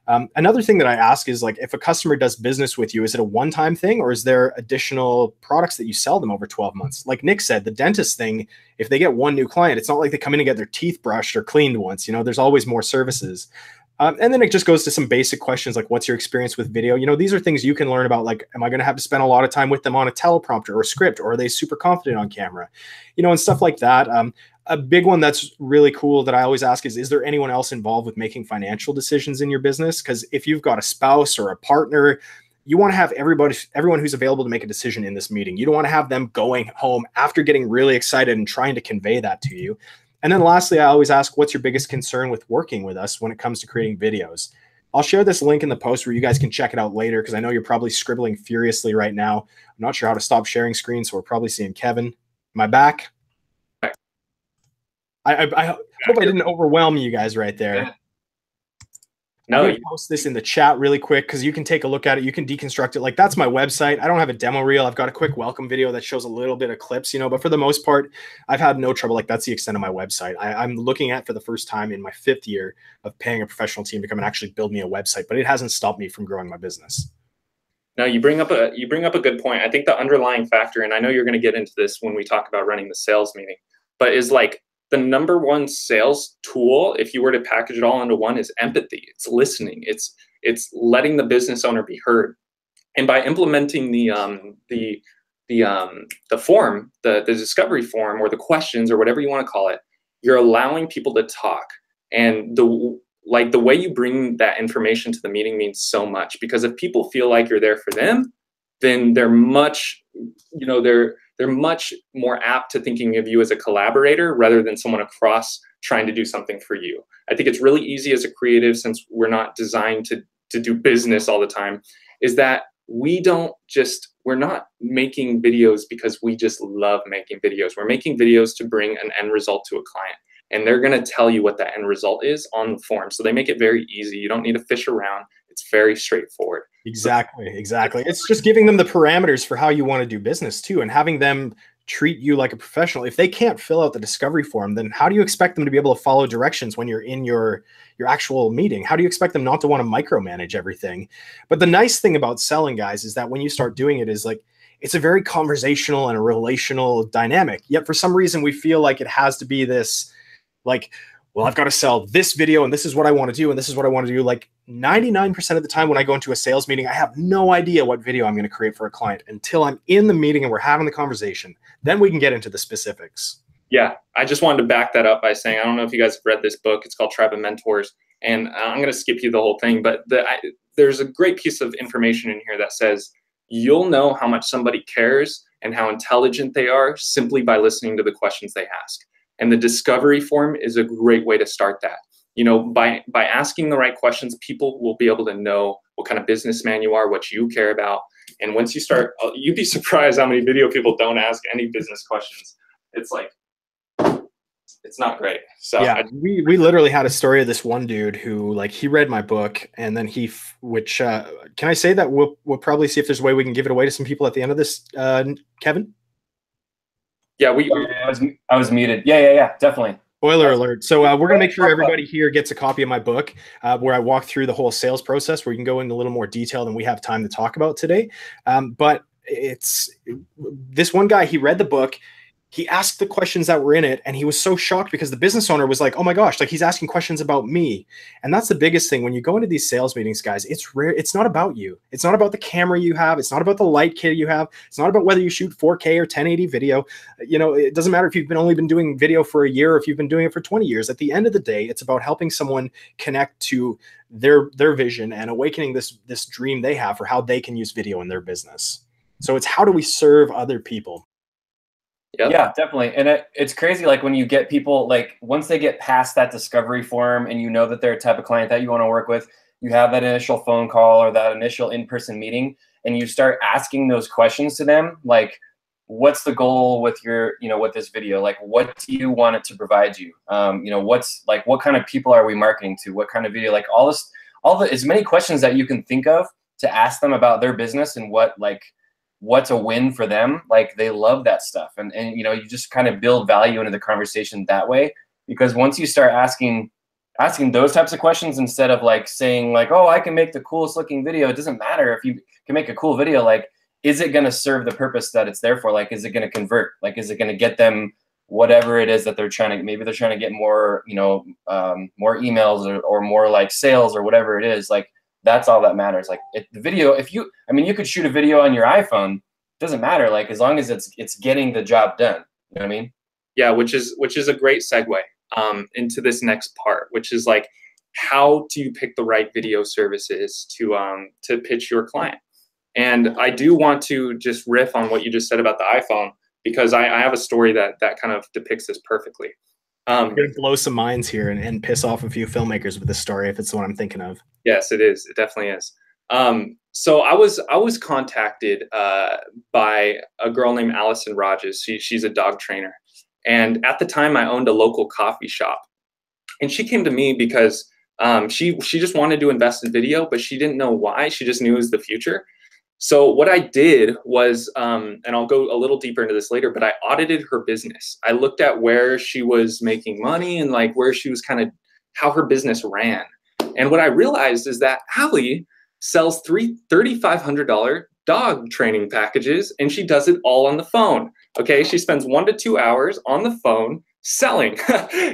Speaker 4: Another thing that I ask is, like, if a customer does business with you, is it a one-time thing or is there additional products that you sell them over 12 months? Like Nick said, the dentist thing, if they get one new client, it's not like they come in and get their teeth brushed or cleaned once. You know, there's always more services. And then it just goes to some basic questions like, what's your experience with video? You know, these are things you can learn about, like, am I going to have to spend a lot of time with them on a teleprompter or a script, or are they super confident on camera? You know, and stuff like that. A big one that's really cool that I always ask is there anyone else involved with making financial decisions in your business? Because if you've got a spouse or a partner, you want to have everyone who's available to make a decision in this meeting. You don't want to have them going home after getting really excited and trying to convey that to you. And then lastly, I always ask, what's your biggest concern with working with us when it comes to creating videos? I'll share this link in the post where you guys can check it out later, because I know you're probably scribbling furiously right now. I'm not sure how to stop sharing screen, so we're probably seeing Kevin. Am I back? I hope I didn't overwhelm you guys right there.
Speaker 1: Yeah. No,
Speaker 4: I'm going to post this in the chat really quick because you can take a look at it. You can deconstruct it. Like, that's my website. I don't have a demo reel. I've got a quick welcome video that shows a little bit of clips, you know, but for the most part, I've had no trouble. Like, that's the extent of my website. I'm looking at, for the first time in my 5th year of paying a professional team to come and actually build me a website, but it hasn't stopped me from growing my business.
Speaker 1: No, you bring up a good point. I think the underlying factor, and I know you're going to get into this when we talk about running the sales meeting, but is like, the number one sales tool, if you were to package it all into one, is empathy. It's listening. It's letting the business owner be heard. And by implementing the form, the discovery form, or the questions, or whatever you want to call it, you're allowing people to talk. And the way you bring that information to the meeting means so much, because if people feel like you're there for them, then they're much, you know, they're much more apt to thinking of you as a collaborator rather than someone across trying to do something for you. I think it's really easy as a creative, since we're not designed to do business all the time, is that we're not making videos because we just love making videos. We're making videos to bring an end result to a client. And they're going to tell you what that end result is on the form. So they make it very easy. You don't need to fish around. It's very straightforward.
Speaker 4: Exactly. It's just giving them the parameters for how you want to do business too, and having them treat you like a professional. If they can't fill out the discovery form, then how do you expect them to be able to follow directions when you're in your actual meeting? How do you expect them not to want to micromanage everything? But the nice thing about selling, guys, is that when you start doing it, is like, it's a very conversational and a relational dynamic. Yet for some reason, we feel like it has to be this, like, well, I've got to sell this video and this is what I want to do and this is what I want to do. Like 99% of the time when I go into a sales meeting, I have no idea what video I'm going to create for a client until I'm in the meeting and we're having the conversation. Then we can get into the specifics.
Speaker 1: Yeah, I just wanted to back that up by saying, I don't know if you guys have read this book. It's called Tribe of Mentors. And I'm going to skip you the whole thing, but there's a great piece of information in here that says you'll know how much somebody cares and how intelligent they are simply by listening to the questions they ask. And the discovery form is a great way to start that. You know, by asking the right questions, people will be able to know what kind of businessman you are, what you care about. And once you start, you'd be surprised how many video people don't ask any business questions. It's like, it's not great. So
Speaker 4: yeah, we literally had a story of this one dude who, like, he read my book and then can I say that we'll probably see if there's a way we can give it away to some people at the end of this, Kevin?
Speaker 1: Yeah,
Speaker 2: I was muted. Yeah, definitely.
Speaker 4: Spoiler alert. So we're going to make sure everybody here gets a copy of my book where I walk through the whole sales process, where you can go into a little more detail than we have time to talk about today. But it's this one guy, he read the book. He asked the questions that were in it, and he was so shocked because the business owner was like, oh my gosh, like, he's asking questions about me. And that's the biggest thing. When you go into these sales meetings, guys, it's rare. It's not about you. It's not about the camera you have. It's not about the light kit you have. It's not about whether you shoot 4K or 1080 video. You know, it doesn't matter if you've only been doing video for a year or if you've been doing it for 20 years. At the end of the day, it's about helping someone connect to their vision and awakening this dream they have for how they can use video in their business. So it's, how do we serve other people?
Speaker 2: Yep. Yeah, definitely. And it's crazy, like, when you get people, like, once they get past that discovery form and you know that they're a type of client that you want to work with, you have that initial phone call or that initial in-person meeting, and you start asking those questions to them, like, what's the goal with your, you know, with this video? Like, what do you want it to provide you? You know, what's, like, what kind of people are we marketing to? What kind of video? Like, as many questions that you can think of to ask them about their business and what's a win for them. Like, they love that stuff. And you know, you just kind of build value into the conversation that way, because once you start asking those types of questions, instead of like saying like, oh, I can make the coolest looking video. It doesn't matter if you can make a cool video. Like, is it going to serve the purpose that it's there for? Like, is it going to convert? Like, is it going to get them whatever it is that they're trying to, maybe they're trying to get more, you know, more emails or more like sales or whatever it is. Like, that's all that matters. Like, the video, you could shoot a video on your iPhone. It doesn't matter. Like, as long as it's getting the job done. You know what I mean?
Speaker 1: Yeah, which is a great segue into this next part, which is like, how do you pick the right video services to pitch your client? And I do want to just riff on what you just said about the iPhone, because I have a story that kind of depicts this perfectly.
Speaker 4: I'm going to blow some minds here and piss off a few filmmakers with this story, if it's the one I'm thinking of.
Speaker 1: Yes, it is. It definitely is. So I was contacted by a girl named Allison Rogers. She's a dog trainer. And at the time, I owned a local coffee shop. And she came to me because she just wanted to invest in video, but she didn't know why. She just knew it was the future. So what I did was, and I'll go a little deeper into this later, but I audited her business. I looked at where she was making money and like where she was kind of, how her business ran. And what I realized is that Allie sells $3,500 dog training packages, and she does it all on the phone. Okay, she spends 1 to 2 hours on the phone selling.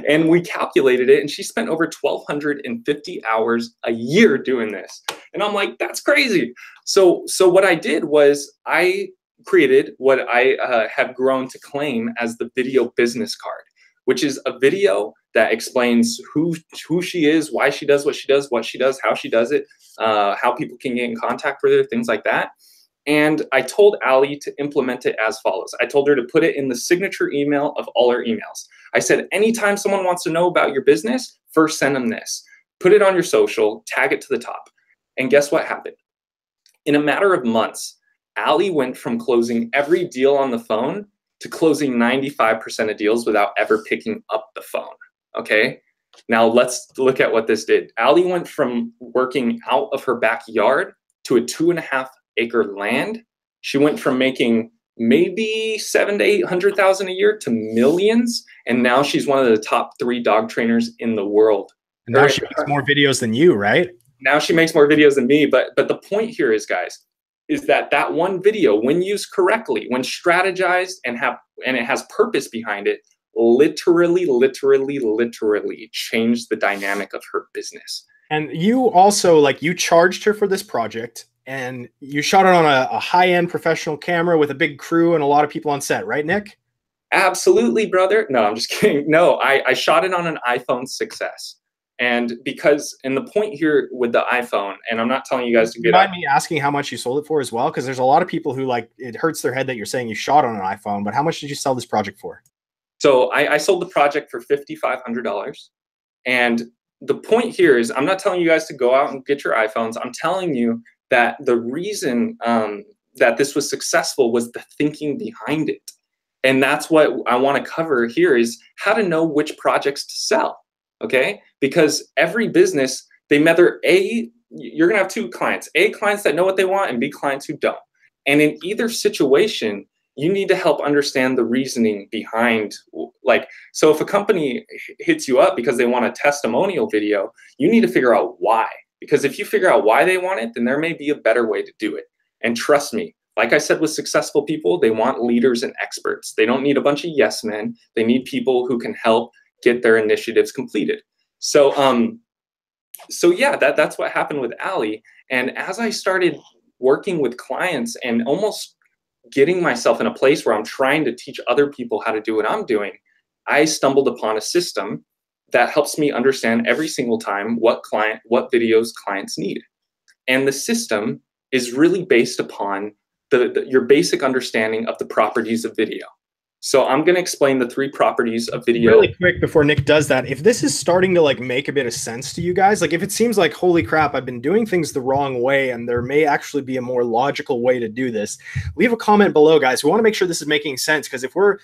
Speaker 1: And we calculated it, and she spent over 1,250 hours a year doing this. And I'm like, that's crazy. So what I did was I created what I have grown to claim as the video business card, which is a video that explains who she is, why she does, how she does it, how people can get in contact with her, things like that. And I told Allie to implement it as follows. I told her to put it in the signature email of all her emails. I said, anytime someone wants to know about your business, first send them this. Put it on your social, tag it to the top. And guess what happened? In a matter of months, Allie went from closing every deal on the phone to closing 95% of deals without ever picking up the phone, okay? Now let's look at what this did. Allie went from working out of her backyard to a 2.5-acre land. She went from making maybe 700,000 to 800,000 a year to millions, and now she's one of the top 3 dog trainers in the world.
Speaker 4: And now she makes more videos than you, right?
Speaker 1: Now she makes more videos than me, but the point here is, guys, is that one video, when used correctly, when strategized and it has purpose behind it, literally changed the dynamic of her business.
Speaker 4: And you also, like, you charged her for this project, and you shot it on a high-end professional camera with a big crew and a lot of people on set, right, Nick?
Speaker 1: Absolutely, brother. No, I'm just kidding. No, I shot it on an iPhone 6S. And the point here with the iPhone, and I'm not telling you guys to get
Speaker 4: mind me asking how much you sold it for as well? Because there's a lot of people who, like, it hurts their head that you're saying you shot on an iPhone, but how much did you sell this project for?
Speaker 1: So I sold the project for $5,500. And the point here is, I'm not telling you guys to go out and get your iPhones. I'm telling you that the reason that this was successful was the thinking behind it. And that's what I want to cover here, is how to know which projects to sell, okay? Because every business, you're going to have 2 clients, A, clients that know what they want, and B, clients who don't. And in either situation, you need to help understand the reasoning behind, like, so if a company hits you up because they want a testimonial video, you need to figure out why. Because if you figure out why they want it, then there may be a better way to do it. And trust me, like I said with successful people, they want leaders and experts. They don't need a bunch of yes men. They need people who can help get their initiatives completed. So yeah, that's what happened with Allie. And as I started working with clients and almost getting myself in a place where I'm trying to teach other people how to do what I'm doing, I stumbled upon a system that helps me understand every single time what videos clients need. And the system is really based upon your basic understanding of the properties of video. So I'm going to explain the 3 properties of video.
Speaker 4: Really quick before Nick does that, if this is starting to, like, make a bit of sense to you guys, like, if it seems like, holy crap, I've been doing things the wrong way and there may actually be a more logical way to do this, leave a comment below, guys. We want to make sure this is making sense, because if we're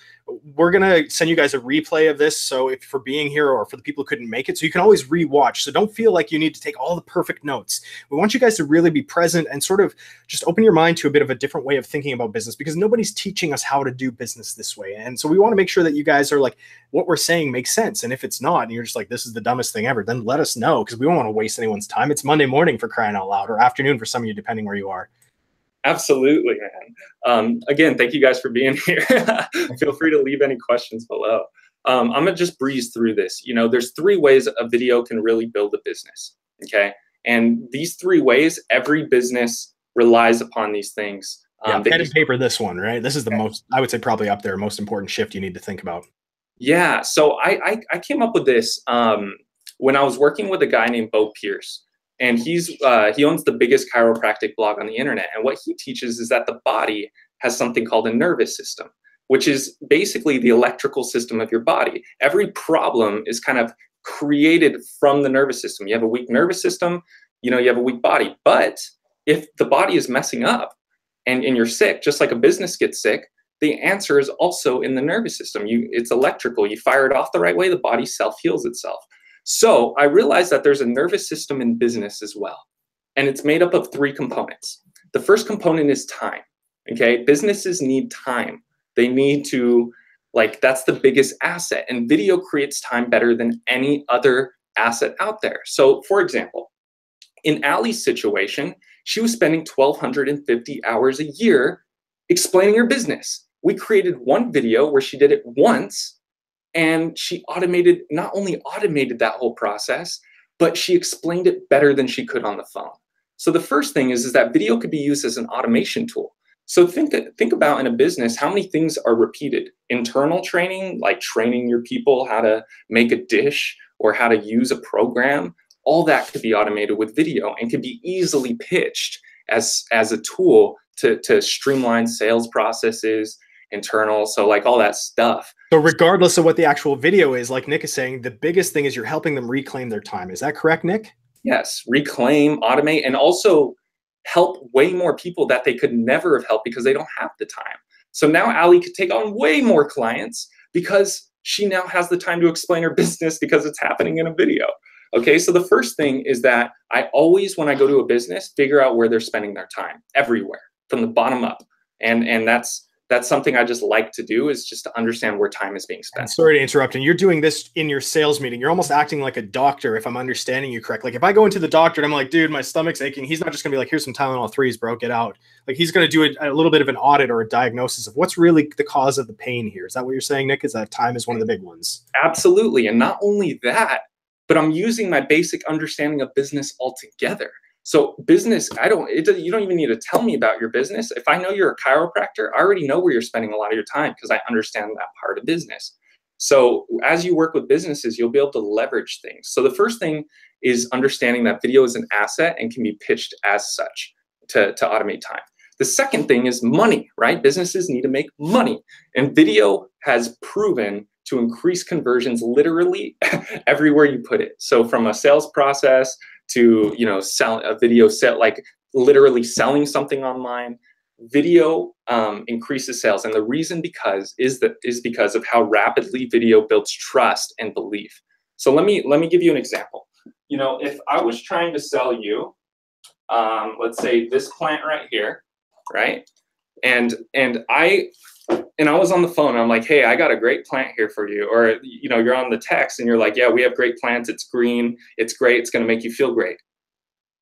Speaker 4: going to send you guys a replay of this, so if for being here or for the people who couldn't make it, so you can always rewatch. So don't feel like you need to take all the perfect notes. We want you guys to really be present and sort of just open your mind to a bit of a different way of thinking about business, because nobody's teaching us how to do business this way. And so we want to make sure that you guys are like, what we're saying makes sense. And if it's not, and you're just like, this is the dumbest thing ever, then let us know, because we don't want to waste anyone's time. It's Monday morning, for crying out loud, or afternoon for some of you, depending where you are.
Speaker 1: Absolutely, man. Again, thank you guys for being here. Feel free to leave any questions below. I'm going to just breeze through this. You know, there's 3 ways a video can really build a business, okay? And these 3 ways, every business relies upon these things.
Speaker 4: Yeah, pen and paper this one, right? This is the most, I would say, probably up there, most important shift you need to think about.
Speaker 1: Yeah, so I came up with this when I was working with a guy named Bo Pierce. And he owns the biggest chiropractic blog on the internet. And what he teaches is that the body has something called a nervous system, which is basically the electrical system of your body. Every problem is kind of created from the nervous system. You have a weak nervous system, you know, you have a weak body. But if the body is messing up and you're sick, just like a business gets sick, the answer is also in the nervous system. It's electrical. You fire it off the right way, the body self-heals itself. So I realized that there's a nervous system in business as well. And it's made up of 3 components. The first component is time. Okay, businesses need time. They need to, like, that's the biggest asset. And video creates time better than any other asset out there. So for example, in Allie's situation, she was spending 1,250 hours a year explaining her business. We created one video where she did it once, and she not only automated that whole process, but she explained it better than she could on the phone. So the first thing is that video could be used as an automation tool. So think about in a business, how many things are repeated? Internal training, like training your people how to make a dish or how to use a program. All that could be automated with video and can be easily pitched as a tool to streamline sales processes, internal, so like all that stuff.
Speaker 4: So regardless of what the actual video is, like Nick is saying, the biggest thing is you're helping them reclaim their time. Is that correct, Nick?
Speaker 1: Yes, reclaim, automate, and also help way more people that they could never have helped because they don't have the time. So now Allie could take on way more clients because she now has the time to explain her business because it's happening in a video. Okay, so the first thing is that I always, when I go to a business, figure out where they're spending their time, everywhere, from the bottom up. And that's something I just like to do, is just to understand where time is being spent.
Speaker 4: Sorry to interrupt. And you're doing this in your sales meeting. You're almost acting like a doctor, if I'm understanding you correct. Like if I go into the doctor and I'm like, dude, my stomach's aching, he's not just gonna be like, here's some Tylenol 3s, bro, get out. Like he's gonna do a little bit of an audit or a diagnosis of what's really the cause of the pain here. Is that what you're saying, Nick? Is that time is one of the big ones?
Speaker 1: Absolutely. And not only that, but I'm using my basic understanding of business altogether. So business, you don't even need to tell me about your business. If I know you're a chiropractor, I already know where you're spending a lot of your time because I understand that part of business. So as you work with businesses, you'll be able to leverage things. So the first thing is understanding that video is an asset and can be pitched as such to automate time. The second thing is money, right? Businesses need to make money. And video has proven to increase conversions literally everywhere you put it. So from a sales process to, sell a video set, like literally selling something online, video increases sales. And the reason is because of how rapidly video builds trust and belief. So let me give you an example. If I was trying to sell you, let's say this plant right here, right? And I was on the phone and I'm like, hey, I got a great plant here for you. Or, you're on the text and you're like, yeah, we have great plants. It's green. It's great. It's going to make you feel great.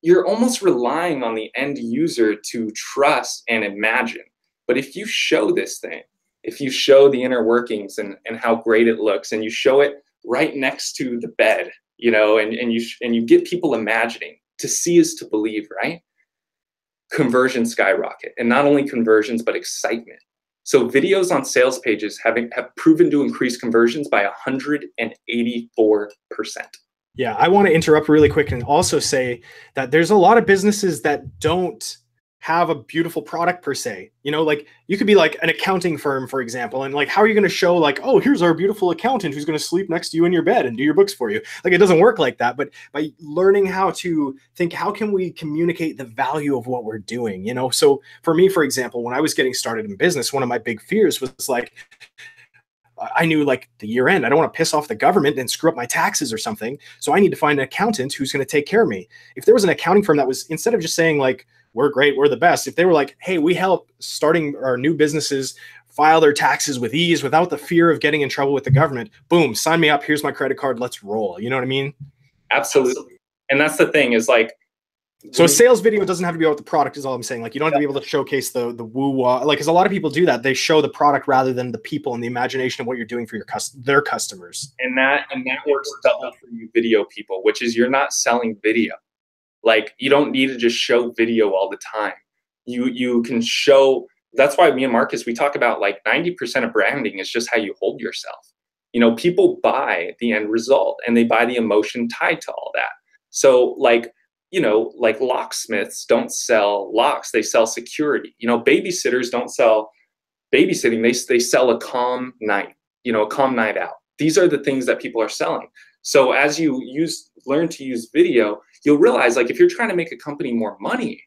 Speaker 1: You're almost relying on the end user to trust and imagine. But if you show this thing, if you show the inner workings and how great it looks, and you show it right next to the bed, and you get people imagining, to see is to believe, right? Conversions skyrocket. And not only conversions, but excitement. So videos on sales pages have proven to increase conversions by 184%.
Speaker 4: Yeah, I want to interrupt really quick and also say that there's a lot of businesses that don't have a beautiful product per se. Like you could be like an accounting firm, for example, and like, how are you going to show like, oh, here's our beautiful accountant who's going to sleep next to you in your bed and do your books for you? Like it doesn't work like that. But by learning how to think, how can we communicate the value of what we're doing? So for me, for example, when I was getting started in business, one of my big fears was like, I knew like the year end, I don't want to piss off the government and screw up my taxes or something. So I need to find an accountant who's going to take care of me. If there was an accounting firm that was, instead of just saying like, we're great, we're the best, if they were like, hey, we help starting our new businesses file their taxes with ease without the fear of getting in trouble with the government, boom, sign me up. Here's my credit card. Let's roll. You know what I mean?
Speaker 1: Absolutely. And that's the thing is like,
Speaker 4: so a sales video doesn't have to be about the product is all I'm saying. Like you don't have to be able to showcase the woo-wah, like, because a lot of people do that. They show the product rather than the people and the imagination of what you're doing for their customers.
Speaker 1: And that works double for you video people, which is you're not selling video. Like you don't need to just show video all the time. You can show, that's why me and Marcus, we talk about like 90% of branding is just how you hold yourself. People buy the end result and they buy the emotion tied to all that. So like locksmiths don't sell locks, they sell security. Babysitters don't sell babysitting, they sell a calm night, a calm night out. These are the things that people are selling. So as you learn to use video, you'll realize like if you're trying to make a company more money,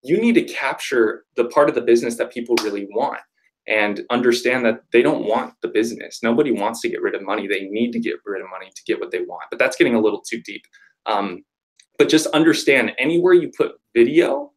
Speaker 1: you need to capture the part of the business that people really want and understand that they don't want the business. Nobody wants to get rid of money. They need to get rid of money to get what they want. But that's getting a little too deep. But just understand anywhere you put video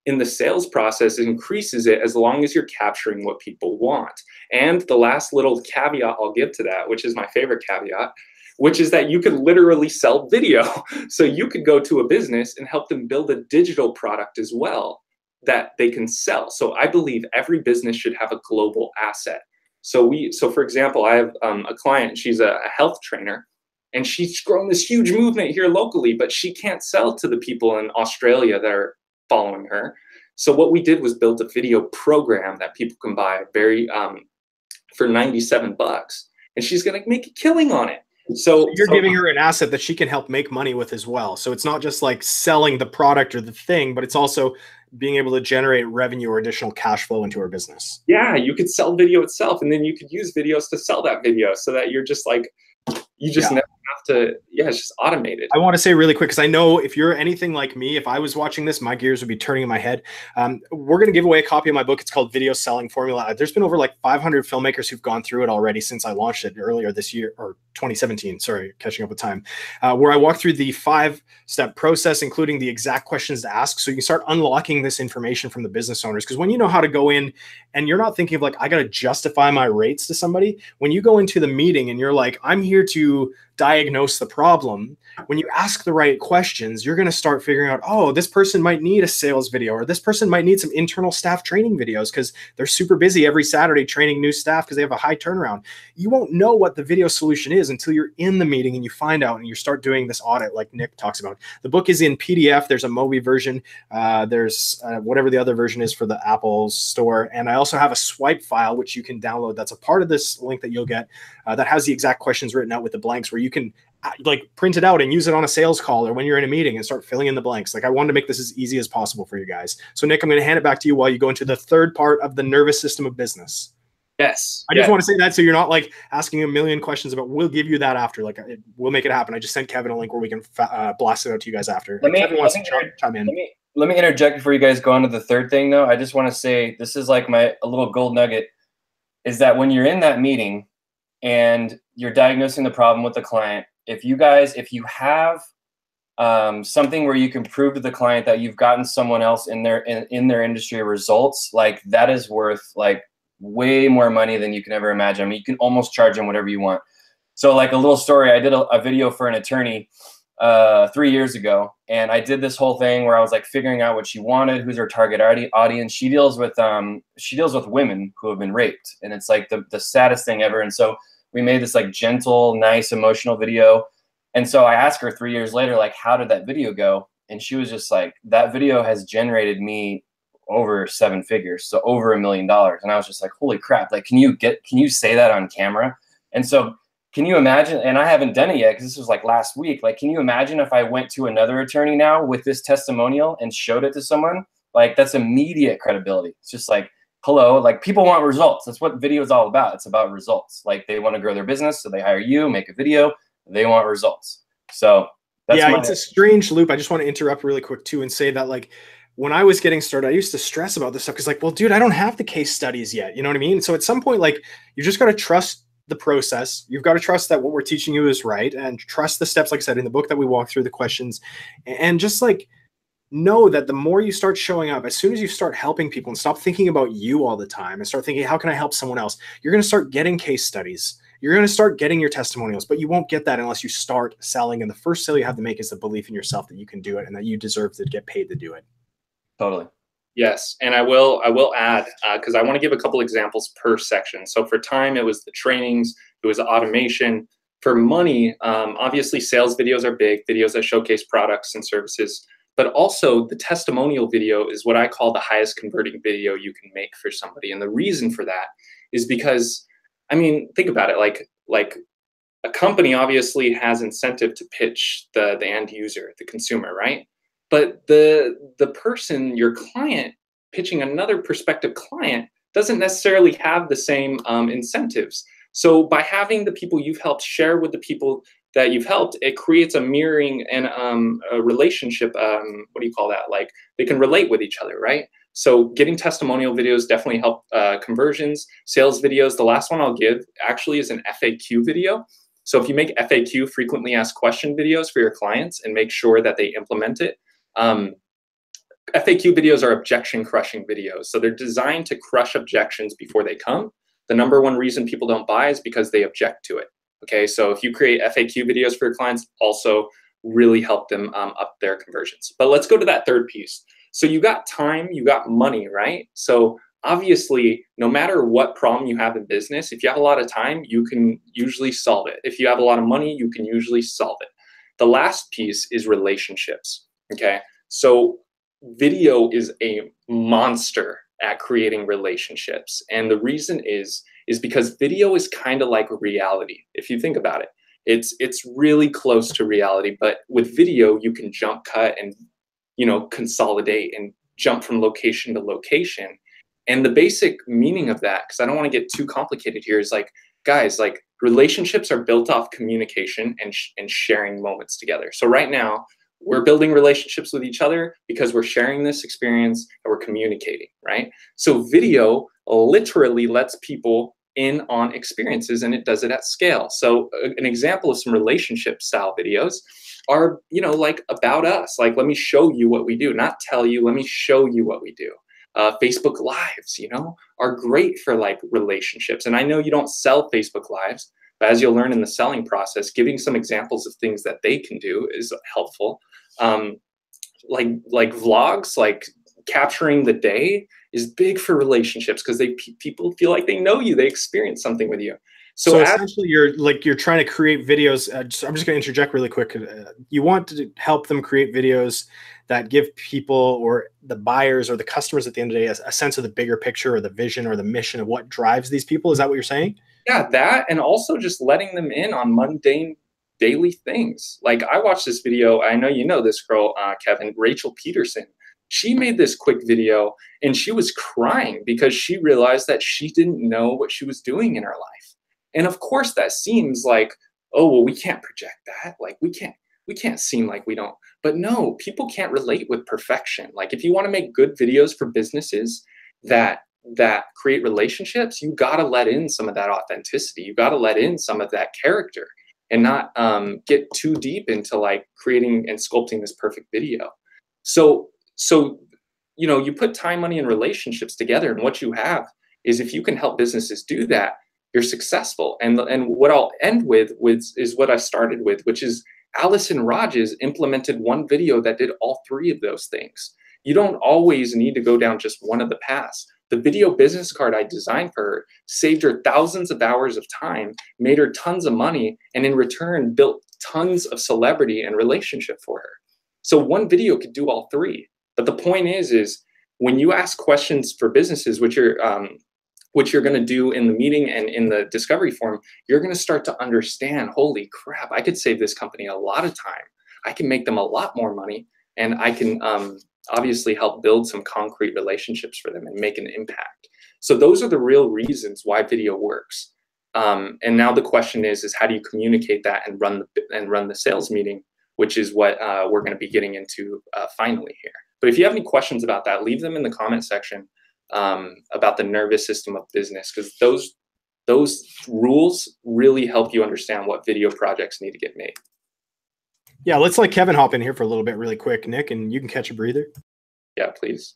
Speaker 1: in the sales process, it increases it as long as you're capturing what people want. And the last little caveat I'll give to that, which is my favorite caveat, which is that you could literally sell video. So you could go to a business and help them build a digital product as well that they can sell. So I believe every business should have a global asset. So for example, I have a client, she's a health trainer, and she's grown this huge movement here locally, but she can't sell to the people in Australia that are following her. So what we did was build a video program that people can buy for $97, and she's gonna make a killing on it. So
Speaker 4: you're giving her an asset that she can help make money with as well. So it's not just like selling the product or the thing, but it's also being able to generate revenue or additional cash flow into her business.
Speaker 1: Yeah, you could sell video itself, and then you could use videos to sell that video so that you're just like, You just never have to, it's just automated.
Speaker 4: I want to say really quick, because I know if you're anything like me, if I was watching this, my gears would be turning in my head. We're going to give away a copy of my book. It's called Video Selling Formula. There's been over like 500 filmmakers who've gone through it already since I launched it earlier this year, or 2017, sorry, catching up with time, where I walk through the 5-step process, including the exact questions to ask. So you can start unlocking this information from the business owners. Because when you know how to go in and you're not thinking of like, I got to justify my rates to somebody, when you go into the meeting and you're like, I'm here to diagnose the problem, when you ask the right questions, you're going to start figuring out, oh, this person might need a sales video, or this person might need some internal staff training videos because they're super busy every Saturday training new staff because they have a high turnaround. You won't know what the video solution is until you're in the meeting and you find out and you start doing this audit like Nick talks about. The book is in PDF. There's a Mobi version. There's whatever the other version is for the Apple store. And I also have a swipe file, which you can download. That's a part of this link that you'll get that has the exact questions written out with the blanks, where you can like print it out and use it on a sales call or when you're in a meeting and start filling in the blanks. Like, I wanted to make this as easy as possible for you guys. So Nick, I'm going to hand it back to you while you go into the third part of the nervous system of business.
Speaker 1: Yes.
Speaker 4: I just want to say that so you're not like asking a million questions about, we'll give you that after. Like, we'll make it happen. I just sent Kevin a link where we can blast it out to you guys after. Kevin wants to chime in.
Speaker 2: Let me interject before you guys go on to the third thing, though. I just want to say, this is like a little gold nugget, is that when you're in that meeting and you're diagnosing the problem with the client, if you have something where you can prove to the client that you've gotten someone else in their industry results, like, that is worth like way more money than you can ever imagine. I mean, you can almost charge them whatever you want. So like a little story, I did a video for an attorney 3 years ago, and I did this whole thing where I was like figuring out what she wanted, who's her target audience. She deals with women who have been raped, and it's like the saddest thing ever. And so we made this like gentle, nice, emotional video. And so I asked her 3 years later, like, how did that video go? And she was just like, that video has generated me over 7 figures, so over $1 million. And I was just like, holy crap! Like, can you say that on camera? And so, can you imagine? And I haven't done it yet because this was like last week. Like, can you imagine if I went to another attorney now with this testimonial and showed it to someone? Like, that's immediate credibility. It's just like, hello, like, people want results. That's what video is all about. It's about results. Like, they want to grow their business, so they hire you, make a video. They want results. So that's
Speaker 4: it's a strange loop. I just want to interrupt really quick too and say that, like, when I was getting started, I used to stress about this stuff because, like, well, dude, I don't have the case studies yet. You know what I mean? So at some point, like, you just got to trust the process. You've got to trust that what we're teaching you is right, and trust the steps, like I said, in the book that we walk through, the questions, and just like know that the more you start showing up, as soon as you start helping people and stop thinking about you all the time and start thinking, how can I help someone else? You're going to start getting case studies. You're going to start getting your testimonials, but you won't get that unless you start selling. And the first sale you have to make is the belief in yourself that you can do it and that you deserve to get paid to do it.
Speaker 2: Totally.
Speaker 1: Yes. And I will add, because I want to give a couple examples per section. So for time, it was the trainings, it was automation. For money, obviously sales videos are big, videos that showcase products and services, but also the testimonial video is what I call the highest converting video you can make for somebody. And the reason for that is because, I mean, think about it, like a company obviously has incentive to pitch the end user, the consumer, right? But the person, your client, pitching another prospective client doesn't necessarily have the same incentives. So by having the people you've helped share with the people that you've helped, it creates a mirroring and a relationship. What do you call that? Like, they can relate with each other, right? So getting testimonial videos definitely help conversions. Sales videos, the last one I'll give actually is an FAQ video. So if you make FAQ, frequently asked question videos for your clients, and make sure that they implement it. FAQ videos are objection crushing videos. So they're designed to crush objections before they come. The number one reason people don't buy is because they object to it. Okay, so if you create FAQ videos for your clients, also really help them up their conversions. But let's go to that third piece. So you got time, you got money, right? So obviously, no matter what problem you have in business, if you have a lot of time, you can usually solve it. If you have a lot of money, you can usually solve it. The last piece is relationships, okay? So video is a monster at creating relationships. And the reason is because video is kind of like reality. If you think about it, it's really close to reality, but with video, you can jump cut and, you know, consolidate and jump from location to location. And the basic meaning of that, because I don't want to get too complicated here, is like, guys, like, relationships are built off communication and sharing moments together. So right now, we're building relationships with each other because we're sharing this experience and we're communicating, right? So video literally lets people in on experiences, and it does it at scale. So an example of some relationship style videos are, you know, like about us, like, let me show you what we do, not tell you, let me show you what we do. Facebook Lives, you know, are great for like relationships. And I know you don't sell Facebook Lives, but as you'll learn in the selling process, giving some examples of things that they can do is helpful. Like vlogs, like capturing the day is big for relationships because people feel like they know you, they experience something with you.
Speaker 4: So essentially, you're trying to create videos. I'm just going to interject really quick. You want to help them create videos that give people or the buyers or the customers at the end of the day a sense of the bigger picture or the vision or the mission of what drives these people. Is that what you're saying?
Speaker 1: Yeah, that, and also just letting them in on mundane daily things. Like I watched this video. I know you know this girl, Kevin, Rachel Peterson. She made this quick video and she was crying because she realized that she didn't know what she was doing in her life. And of course that seems like, oh, well, we can't project that. Like we can't seem like we don't. But no, people can't relate with perfection. Like if you want to make good videos for businesses that create relationships, you got to let in some of that authenticity. You got to let in some of that character and not get too deep into like creating and sculpting this perfect video. So, you know, you put time, money, and relationships together, and what you have is, if you can help businesses do that, you're successful. And what I'll end with is what I started with, which is Allison Rogers implemented one video that did all three of those things. You don't always need to go down just one of the paths. The video business card I designed for her saved her thousands of hours of time, made her tons of money, and in return built tons of celebrity and relationship for her. So one video could do all three. But the point is when you ask questions for businesses, which you're going to do in the meeting and in the discovery forum, you're going to start to understand, holy crap, I could save this company a lot of time. I can make them a lot more money, and I can obviously help build some concrete relationships for them and make an impact. So those are the real reasons why video works. And now the question is how do you communicate that and run the sales meeting, which is what we're going to be getting into finally here. But if you have any questions about that, leave them in the comment section about the nervous system of business, because those rules really help you understand what video projects need to get made.
Speaker 4: Yeah, let's let Kevin hop in here for a little bit really quick, Nick, and you can catch a breather.
Speaker 1: Yeah, please.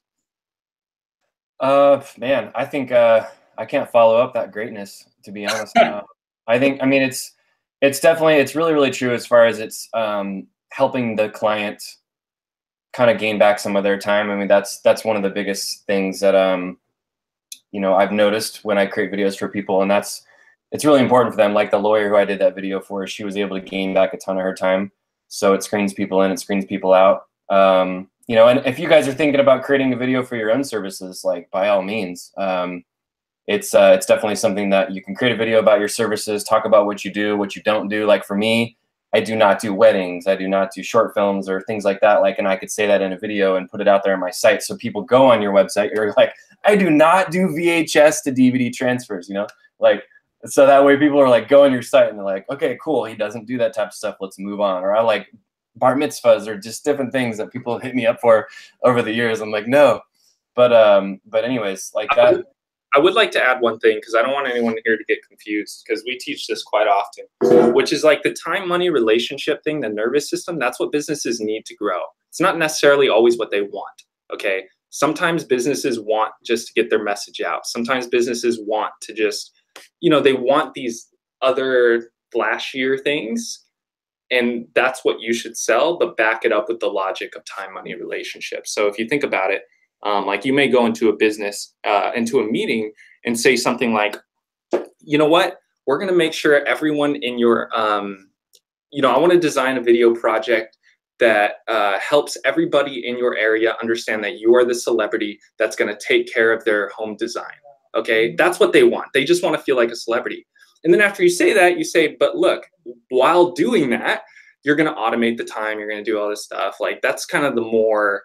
Speaker 2: Man, I think I can't follow up that greatness, to be honest. I mean, it's definitely, it's really, really true as far as it's helping the client kind of gain back some of their time. I mean, that's one of the biggest things that, you know, I've noticed when I create videos for people, and it's really important for them. Like the lawyer who I did that video for, she was able to gain back a ton of her time. So it screens people in, it screens people out. You know, and if you guys are thinking about creating a video for your own services, like by all means, it's definitely something that you can create a video about your services, talk about what you do, what you don't do. Like for me, I do not do weddings. I do not do short films or things like that. Like, and I could say that in a video and put it out there on my site. So people go on your website, you're like, I do not do VHS to DVD transfers, you know, like, so that way people are like, go on your site and they're like, okay, cool. He doesn't do that type of stuff. Let's move on. Or I like bar mitzvahs or just different things that people hit me up for over the years. I'm like, no, but anyways, like that.
Speaker 1: I would like to add one thing, because I don't want anyone here to get confused, because we teach this quite often, which is like the time, money, relationship thing, the nervous system. That's what businesses need to grow. It's not necessarily always what they want. Okay. Sometimes businesses want just to get their message out. Sometimes businesses want to just, you know, they want these other flashier things, and that's what you should sell, but back it up with the logic of time, money, relationships. So if you think about it, like you may go into a business, into a meeting and say something like, you know what, we're going to make sure everyone in your, you know, I want to design a video project that helps everybody in your area understand that you are the celebrity that's going to take care of their home design. Okay, that's what they want. They just want to feel like a celebrity. And then after you say that, you say, but look, while doing that, you're going to automate the time. You're going to do all this stuff. Like that's kind of the more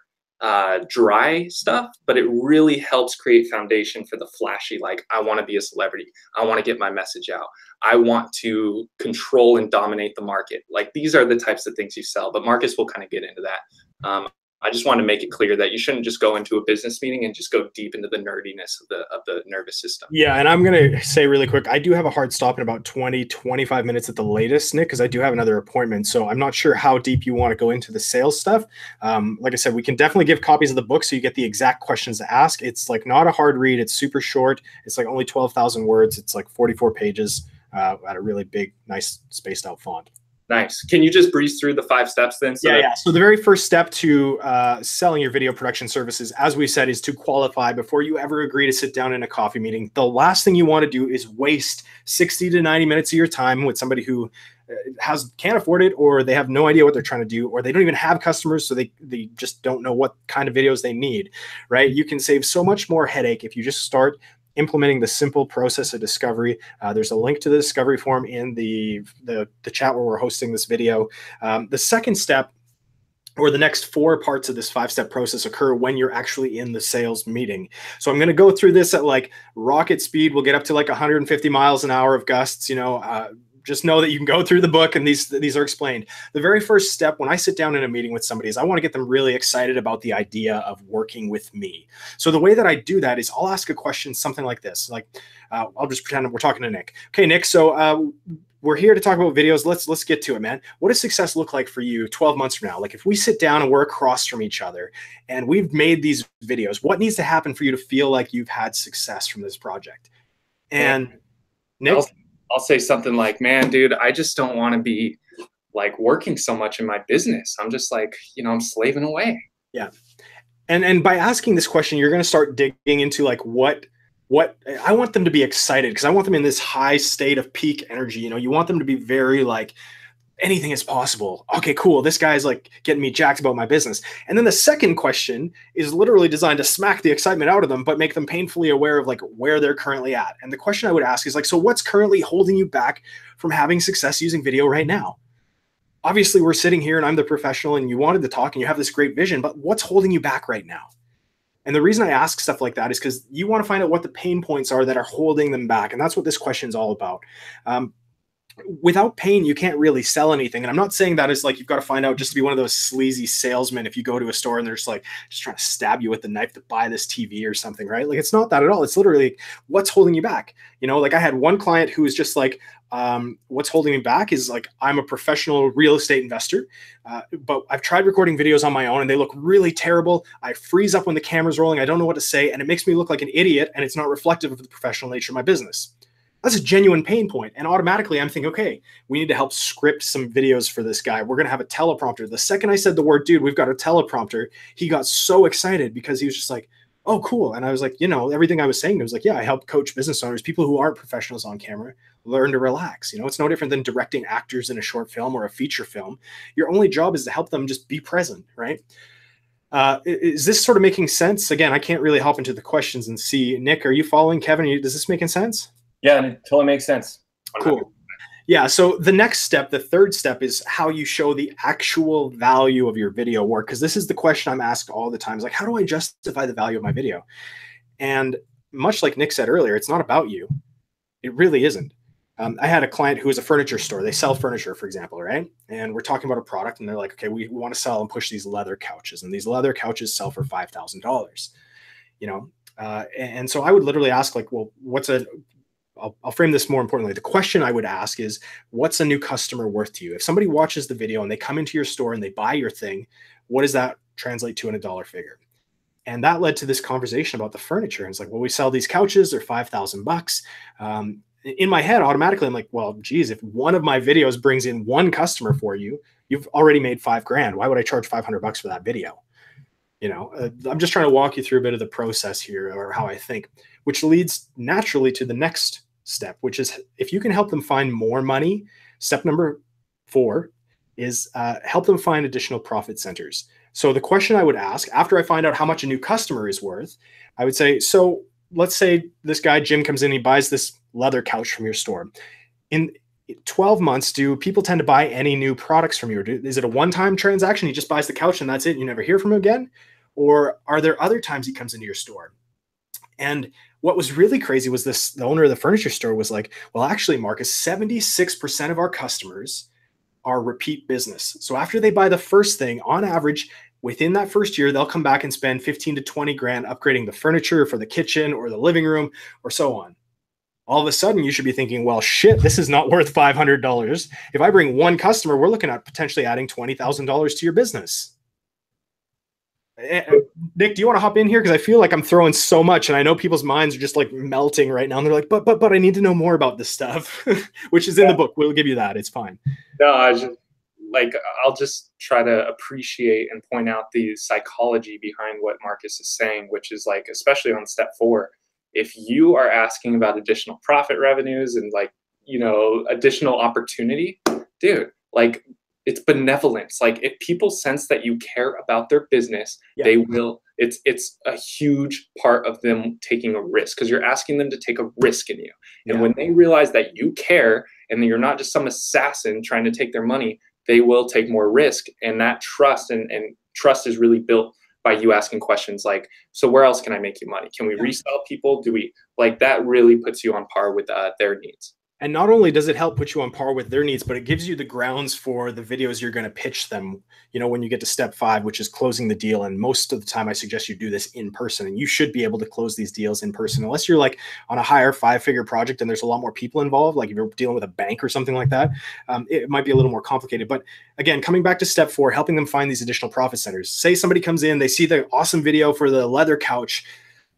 Speaker 1: dry stuff, but it really helps create foundation for the flashy, like, I want to be a celebrity. I want to get my message out. I want to control and dominate the market. Like, these are the types of things you sell, but Marcus will kind of get into that. I just want to make it clear that you shouldn't just go into a business meeting and just go deep into the nerdiness of the nervous system.
Speaker 4: Yeah, and I'm going to say really quick, I do have a hard stop in about 20-25 minutes at the latest, Nick, because I do have another appointment. So I'm not sure how deep you want to go into the sales stuff. Like I said, we can definitely give copies of the book so you get the exact questions to ask. It's like not a hard read. It's super short. It's like only 12,000 words. It's like 44 pages at a really big, nice spaced out font.
Speaker 1: Nice. Can you just breeze through the 5 steps then?
Speaker 4: Yeah. So the very first step to selling your video production services, as we said, is to qualify before you ever agree to sit down in a coffee meeting. The last thing you want to do is waste 60 to 90 minutes of your time with somebody who can't afford it, or they have no idea what they're trying to do, or they don't even have customers, so they just don't know what kind of videos they need, right? You can save so much more headache if you just start implementing the simple process of discovery. There's a link to the discovery form in the chat where we're hosting this video. The second step, or the next 4 parts of this 5-step process, occur when you're actually in the sales meeting. So I'm going to go through this at like rocket speed. We'll get up to like 150 miles an hour of gusts, just know that you can go through the book and these are explained. The very first step when I sit down in a meeting with somebody is I want to get them really excited about the idea of working with me. So the way that I do that is I'll ask a question, something like this. Like, I'll just pretend we're talking to Nick. Okay, Nick, so we're here to talk about videos. Let's get to it, man. What does success look like for you 12 months from now? Like, if we sit down and we're across from each other and we've made these videos, what needs to happen for you to feel like you've had success from this project? And Nick?
Speaker 1: I'll say something like, man, dude, I just don't want to be like working so much in my business. I'm just like, I'm slaving away.
Speaker 4: Yeah. And by asking this question, you're going to start digging into like what I want them to be excited, because I want them in this high state of peak energy. You want them to be very like, anything is possible. Okay, cool. This guy's like getting me jacked about my business. And then the second question is literally designed to smack the excitement out of them, but make them painfully aware of like where they're currently at. And the question I would ask is like, so what's currently holding you back from having success using video right now? Obviously we're sitting here and I'm the professional and you wanted to talk and you have this great vision, but what's holding you back right now? And the reason I ask stuff like that is because you want to find out what the pain points are that are holding them back. And that's what this question is all about. Without pain, you can't really sell anything. And I'm not saying that as like you've got to find out just to be one of those sleazy salesmen if you go to a store and they're just like just trying to stab you with the knife to buy this TV or something, right? Like, it's not that at all. It's literally what's holding you back. Like I had one client who was just like, what's holding me back is like, I'm a professional real estate investor, but I've tried recording videos on my own and they look really terrible. I freeze up when the camera's rolling. I don't know what to say. And it makes me look like an idiot. And it's not reflective of the professional nature of my business. That's a genuine pain point. And automatically I'm thinking, okay, we need to help script some videos for this guy. We're going to have a teleprompter. The second I said the word, dude, we've got a teleprompter, he got so excited because he was just like, oh, cool. And I was like, everything I was saying, it was like, yeah, I help coach business owners, people who aren't professionals on camera, learn to relax. It's no different than directing actors in a short film or a feature film. Your only job is to help them just be present, right? Is this sort of making sense? Again, I can't really hop into the questions and see. Nick, are you following? Kevin, is this making sense?
Speaker 2: Yeah, it totally makes sense.
Speaker 4: Cool. Yeah, so the next step, the third step, is how you show the actual value of your video work, because this is the question I'm asked all the time. Is like, how do I justify the value of my video? And much like Nick said earlier, it's not about you. It really isn't. I had a client who was a furniture store. They sell furniture, for example, right? And we're talking about a product, and they're like, okay, we want to sell and push these leather couches, and these leather couches sell for $5,000. And so I would literally ask, like, well, I'll frame this more importantly. The question I would ask is, what's a new customer worth to you? If somebody watches the video and they come into your store and they buy your thing, what does that translate to in a dollar figure? And that led to this conversation about the furniture. And it's like, well, we sell these couches, they're $5,000. In my head, automatically, I'm like, well, geez, if one of my videos brings in one customer for you, you've already made $5,000. Why would I charge $500 for that video? I'm just trying to walk you through a bit of the process here, or how I think, which leads naturally to the next step, which is if you can help them find more money. Step number 4 is help them find additional profit centers. So the question I would ask after I find out how much a new customer is worth, I would say, so let's say this guy, Jim, comes in, he buys this leather couch from your store. In 12 months, do people tend to buy any new products from you? Is it a one-time transaction? He just buys the couch and that's it. You never hear from him again? Or are there other times he comes into your store? And what was really crazy was the owner of the furniture store was like, well, actually, Marcus, 76% of our customers are repeat business. So after they buy the first thing, on average, within that first year, they'll come back and spend 15 to 20 grand upgrading the furniture for the kitchen or the living room or so on. All of a sudden, you should be thinking, well, shit, this is not worth $500. If I bring one customer, we're looking at potentially adding $20,000 to your business. Nick, do you want to hop in here? Because I feel like I'm throwing so much, and I know people's minds are just like melting right now. And they're like, but I need to know more about this stuff, which is in the book. We'll give you that. It's fine.
Speaker 1: No, I'll just try to appreciate and point out the psychology behind what Marcus is saying, which is like, especially on step 4, if you are asking about additional profit revenues and like, you know, additional opportunity, dude, like, it's benevolence. Like, if people sense that you care about their business, they will. It's a huge part of them taking a risk, because you're asking them to take a risk in you. And when they realize that you care and that you're not just some assassin trying to take their money, they will take more risk. And that trust and trust is really built by you asking questions like, so where else can I make you money? Can we resell people? Do we like that? Really puts you on par with their needs.
Speaker 4: And not only does it help put you on par with their needs, but it gives you the grounds for the videos you're going to pitch them, you know, when you get to step 5, which is closing the deal. And most of the time I suggest you do this in person, and you should be able to close these deals in person, unless you're like on a higher 5-figure project and there's a lot more people involved. Like if you're dealing with a bank or something like that, it might be a little more complicated. But again, coming back to step 4, helping them find these additional profit centers. Say somebody comes in, they see the awesome video for the leather couch.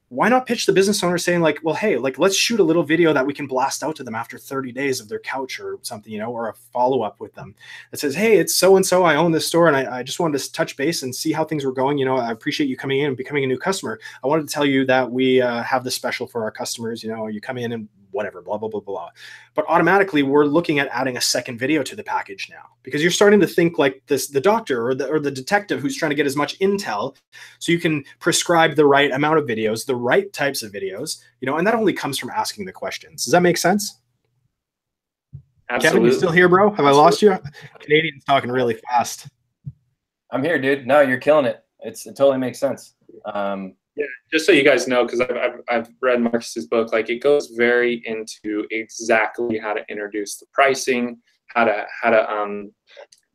Speaker 4: Why not pitch the business owner saying like, well, hey, like, let's shoot a little video that we can blast out to them after 30 days of their couch or something, you know, or a follow-up with them that says, hey, it's so-and-so, I own this store, and I just wanted to touch base and see how things were going. You know, I appreciate you coming in and becoming a new customer. I wanted to tell you that we have this special for our customers. You know, you come in and whatever, blah, blah, blah, blah. But automatically we're looking at adding a second video to the package now, because you're starting to think like this, the doctor or the detective who's trying to get as much intel so you can prescribe the right amount of videos, the right types of videos, you know, and that only comes from asking the questions. Does that make sense?
Speaker 1: Absolutely.
Speaker 4: Kevin, you still here, bro? Have I lost you? Canadian's talking really fast.
Speaker 2: I'm here, dude. No, you're killing it. It totally makes sense.
Speaker 1: Yeah, just so you guys know, because I've read Marcus's book, like it goes very into exactly how to introduce the pricing, how to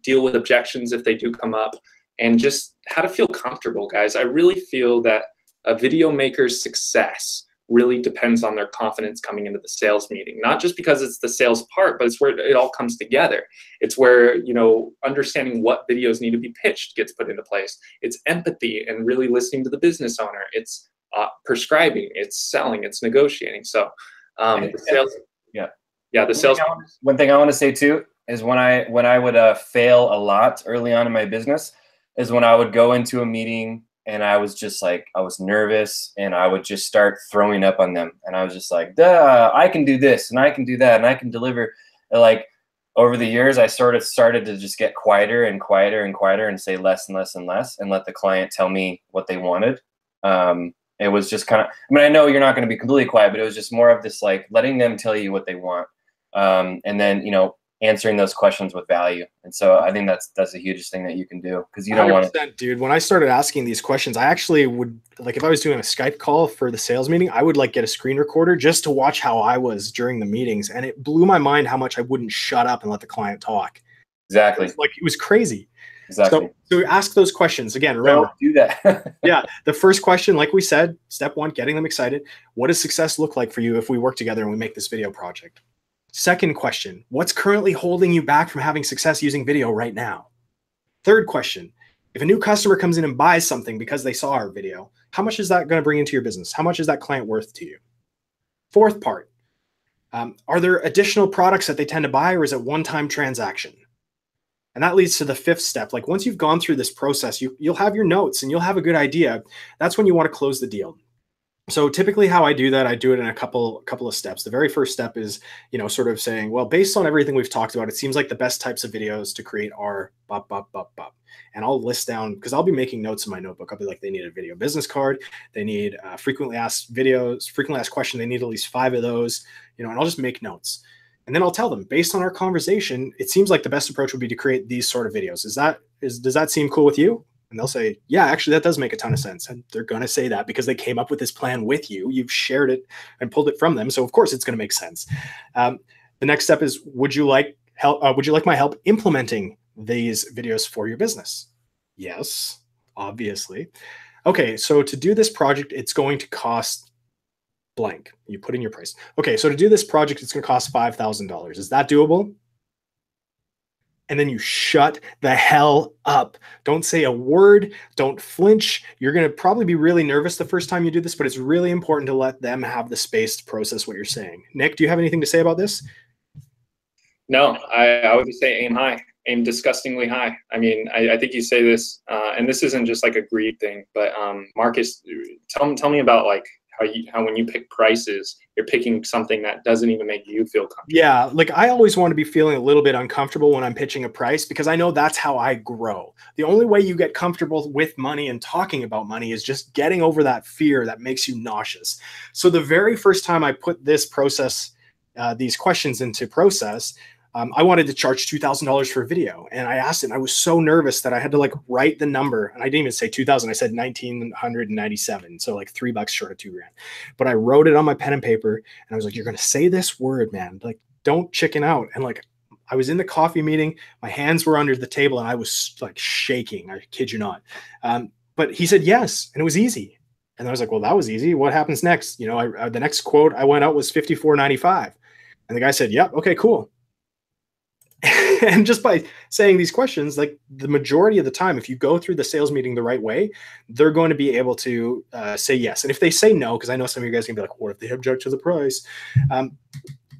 Speaker 1: deal with objections if they do come up, and just how to feel comfortable, guys. I really feel that a video maker's success really depends on their confidence coming into the sales meeting, not just because it's the sales part, but it's where it all comes together. It's where, you know, understanding what videos need to be pitched gets put into place. It's empathy and really listening to the business owner. It's prescribing, it's selling, it's negotiating. So the sales, the sales.
Speaker 2: One thing I want to say too is when I would fail a lot early on in my business is when I would go into a meeting and I was just like, I was nervous and I would just start throwing up on them. And I was just like, duh, I can do this and I can do that and I can deliver. And like over the years, I sort of started to just get quieter and quieter and quieter and say less and less and less and let the client tell me what they wanted. It was just kind of, I mean, I know you're not going to be completely quiet, but it was just more of this, like letting them tell you what they want. And then, you know, answering those questions with value. And so I think that's the hugest thing that you can do, because you don't want to.
Speaker 4: Dude, when I started asking these questions, I actually would, like, if I was doing a Skype call for the sales meeting, I would like get a screen recorder just to watch how I was during the meetings. And it blew my mind how much I wouldn't shut up and let the client talk.
Speaker 2: Exactly.
Speaker 4: It was crazy.
Speaker 2: Exactly.
Speaker 4: So ask those questions again. Remember,
Speaker 2: don't do that.
Speaker 4: Yeah. The first question, like we said, step 1, getting them excited. What does success look like for you if we work together and we make this video project? Second question, what's currently holding you back from having success using video right now? Third question, if a new customer comes in and buys something because they saw our video, how much is that going to bring into your business? How much is that client worth to you? Fourth part, are there additional products that they tend to buy, or is it one-time transaction? And that leads to the 5th step. Like once you've gone through this process, you'll have your notes and you'll have a good idea. That's when you want to close the deal. So typically how I do that, I do it in a couple of steps. The very first step is, you know, sort of saying, well, based on everything we've talked about, it seems like the best types of videos to create are bop, bop, bop, bop. And I'll list down, because I'll be making notes in my notebook. I'll be like, they need a video business card. They need frequently asked question. They need at least 5 of those, you know, and I'll just make notes. And then I'll tell them, based on our conversation, it seems like the best approach would be to create these sort of videos. Does that seem cool with you? And they'll say, yeah, actually, that does make a ton of sense. And they're going to say that because they came up with this plan with you. You've shared it and pulled it from them. So of course it's going to make sense. The next step is, would you like help? Would you like my help implementing these videos for your business? Yes, obviously. Okay, so to do this project, it's going to cost blank. You put in your price. Okay, so to do this project, it's going to cost $5,000. Is that doable? And then you shut the hell up. Don't say a word. Don't flinch. You're going to probably be really nervous the first time you do this, but it's really important to let them have the space to process what you're saying. Nick, do you have anything to say about this?
Speaker 1: No, I would say aim high, aim disgustingly high. I mean, I think you say this, and this isn't just like a greed thing, but Marcus, tell me about like how when you pick prices, you're picking something that doesn't even make you feel comfortable.
Speaker 4: Yeah, like I always want to be feeling a little bit uncomfortable when I'm pitching a price because I know that's how I grow. The only way you get comfortable with money and talking about money is just getting over that fear that makes you nauseous. So the very first time I put this process, these questions into process, I wanted to charge $2,000 for a video. And I asked him, I was so nervous that I had to like write the number. And I didn't even say 2,000. I said 1,997. So like $3 short of $2,000. But I wrote it on my pen and paper. And I was like, you're going to say this word, man. Like, don't chicken out. And like, I was in the coffee meeting. My hands were under the table and I was like shaking. I kid you not. But he said yes. And it was easy. And I was like, well, that was easy. What happens next? You know, the next quote I went out was $54.95. And the guy said, yep, okay, cool. And just by saying these questions, like the majority of the time, if you go through the sales meeting the right way, they're going to be able to say yes. And if they say no, because I know some of you guys can be like, what if they object to the price?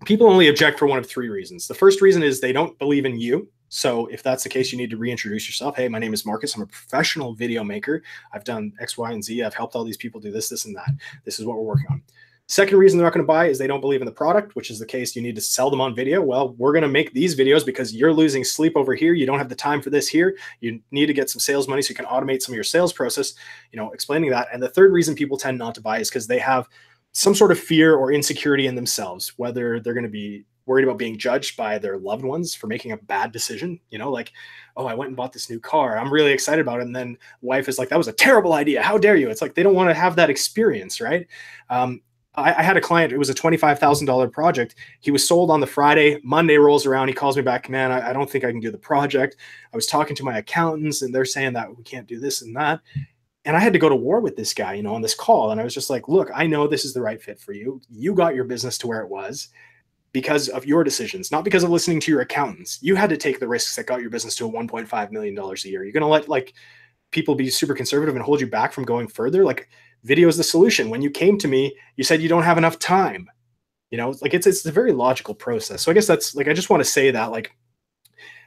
Speaker 4: People only object for one of three reasons. The first reason is they don't believe in you. So if that's the case, you need to reintroduce yourself. Hey, my name is Marcus. I'm a professional video maker. I've done X, Y, and Z. I've helped all these people do this, this, and that. This is what we're working on. Second reason they're not going to buy is they don't believe in the product, which is the case. You need to sell them on video. Well, we're going to make these videos because you're losing sleep over here. You don't have the time for this here. You need to get some sales money so you can automate some of your sales process, you know, explaining that. And the third reason people tend not to buy is because they have some sort of fear or insecurity in themselves, whether they're going to be worried about being judged by their loved ones for making a bad decision, you know, like, oh, I went and bought this new car. I'm really excited about it. And then wife is like, that was a terrible idea. How dare you? It's like, they don't want to have that experience, right? I had a client, it was a $25,000 project. He was sold on the Friday. Monday rolls around. He calls me back, man, I don't think I can do the project. I was talking to my accountants and they're saying that we can't do this and that. And I had to go to war with this guy, you know, on this call. And I was just like, look, I know this is the right fit for you. You got your business to where it was because of your decisions, not because of listening to your accountants. You had to take the risks that got your business to a $1.5 million a year. You're going to let like people be super conservative and hold you back from going further. Like, video is the solution. When you came to me, you said you don't have enough time. You know, like it's a very logical process. So I guess that's like, I just want to say that like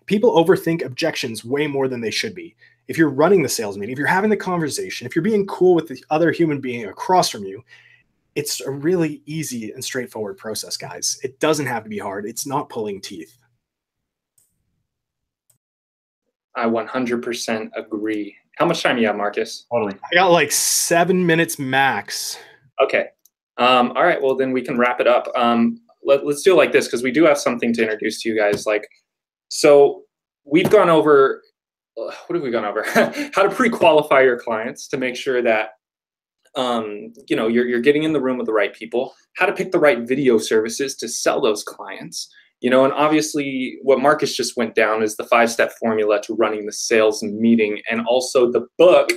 Speaker 4: people overthink objections way more than they should be. If you're running the sales meeting, if you're having the conversation, if you're being cool with the other human being across from you, it's a really easy and straightforward process, guys. It doesn't have to be hard. It's not pulling teeth.
Speaker 1: I 100% agree. How much time do you have, Marcus?
Speaker 2: Totally.
Speaker 4: I got like 7 minutes max.
Speaker 1: Okay. All right. Well, then we can wrap it up. Let's do it like this because we do have something to introduce to you guys. Like, so we've gone over, what have we gone over? How to pre-qualify your clients to make sure that, you know, you're getting in the room with the right people, how to pick the right video services to sell those clients. You know, and obviously what Marcus just went down is the 5-step formula to running the sales meeting and also the book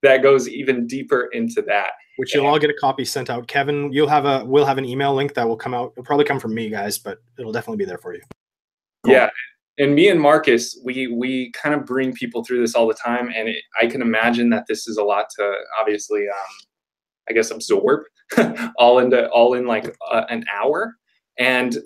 Speaker 1: that goes even deeper into that.
Speaker 4: Which you'll all get a copy sent out. Kevin, we'll have an email link that will come out. It'll probably come from me, guys, but it'll definitely be there for you.
Speaker 1: Cool. Yeah. And me and Marcus, we kind of bring people through this all the time. And I can imagine that this is a lot to obviously, I guess, absorb all in like an hour. And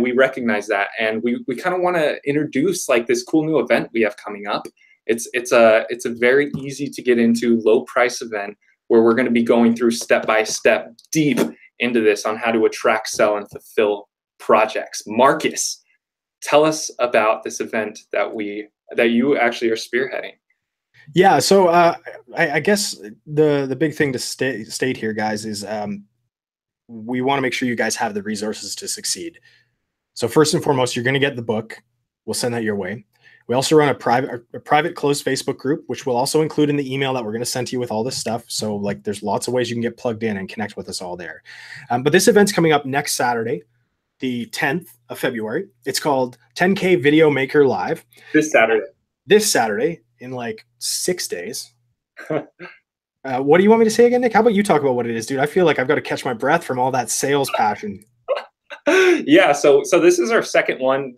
Speaker 1: we recognize that, and we kind of want to introduce like this cool new event we have coming up. It's a very easy to get into, low price event where we're going to be going through step by step deep into this on how to attract, sell, and fulfill projects. Marcus, tell us about this event that you actually are spearheading.
Speaker 4: Yeah, so I guess the big thing to state here, guys, is we want to make sure you guys have the resources to succeed. So first and foremost, you're going to get the book. We'll send that your way. We also run a private closed Facebook group, which we'll also include in the email that we're going to send to you with all this stuff. So like there's lots of ways you can get plugged in and connect with us all there. But this event's coming up next Saturday, the 10th of February. It's called 10K Video Maker Live.
Speaker 1: This Saturday in like 6 days. What do you want me to say again, Nick? How about you talk about what it is, dude? I feel like I've got to catch my breath from all that sales passion.
Speaker 2: Yeah, so this is our second one.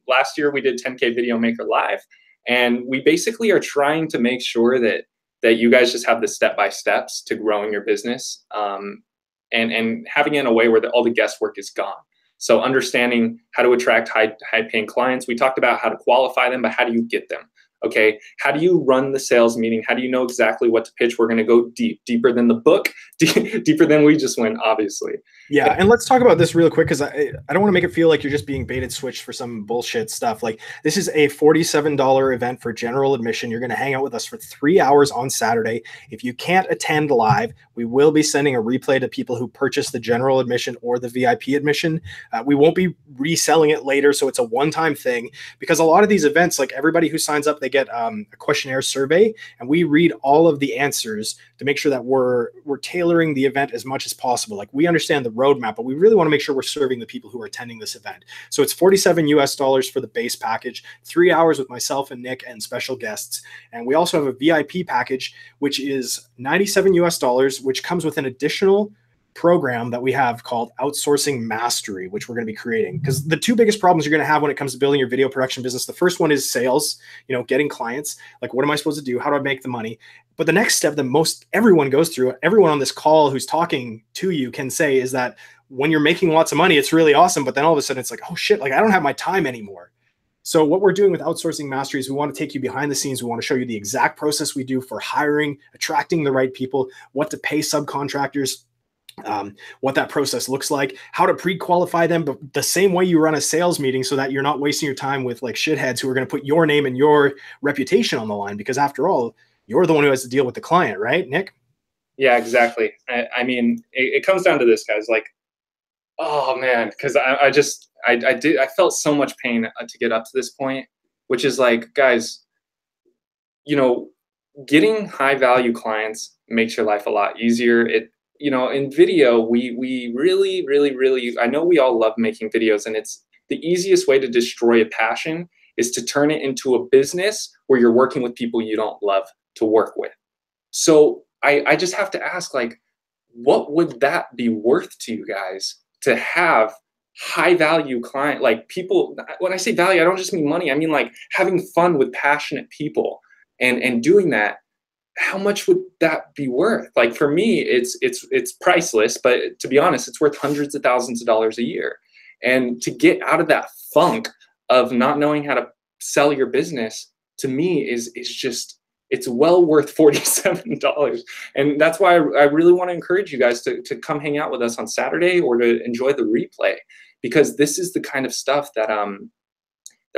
Speaker 2: Last year we did 10K Video Maker Live, and we basically are trying to make sure that you guys just have the step-by-steps to growing your business, and having it in a way where all the guesswork is gone. So understanding how to attract high-paying clients. We talked about how to qualify them, but how do you get them? Okay, how do you run the sales meeting? How do you know exactly what to pitch? We're going to go deeper than the book, deeper than we just went, obviously.
Speaker 4: Yeah, and let's talk about this real quick, because I don't want to make it feel like you're just being baited switched for some bullshit stuff. Like, this is a $47 event for general admission. You're going to hang out with us for 3 hours on Saturday. If you can't attend live, we will be sending a replay to people who purchase the general admission or the VIP admission. We won't be reselling it later, so it's a one-time thing, because a lot of these events, like everybody who signs up, they get a questionnaire survey, and we read all of the answers to make sure that we're tailoring the event as much as possible. Like, we understand the roadmap, but we really want to make sure we're serving the people who are attending this event. So it's $47 US for the base package, 3 hours with myself and Nick and special guests. And we also have a VIP package, which is $97 US, which comes with an additional program that we have called Outsourcing Mastery, which we're going to be creating. Because the two biggest problems you're going to have when it comes to building your video production business, the first one is sales, getting clients. Like, what am I supposed to do? How do I make the money? But the next step that everyone goes through, everyone on this call who's talking to you can say, is that when you're making lots of money, it's really awesome. But then all of a sudden it's like, oh shit, like I don't have my time anymore. So what we're doing with Outsourcing Mastery is we want to take you behind the scenes. We want to show you the exact process we do for hiring, attracting the right people, what to pay subcontractors, what that process looks like, how to pre-qualify them, but the same way you run a sales meeting, so that you're not wasting your time with like shitheads who are going to put your name and your reputation on the line, because after all, you're the one who has to deal with the client, right, Nick?
Speaker 2: Yeah, exactly. I mean, it comes down to this, guys. Like, oh man, because I felt so much pain to get up to this point, which is like, guys, getting high value clients makes your life a lot easier. In video, we really, really, really, I know we all love making videos, and it's the easiest way to destroy a passion is to turn it into a business where you're working with people you don't love to work with. So I just have to ask, like, what would that be worth to you guys to have high value client, like people? When I say value, I don't just mean money. I mean like having fun with passionate people and doing that. How much would that be worth? Like, for me, it's priceless, but to be honest, it's worth hundreds of thousands of dollars a year. And to get out of that funk of not knowing how to sell your business, to me is just, it's well worth $47. And that's why I really want to encourage you guys to come hang out with us on Saturday, or to enjoy the replay, because this is the kind of stuff that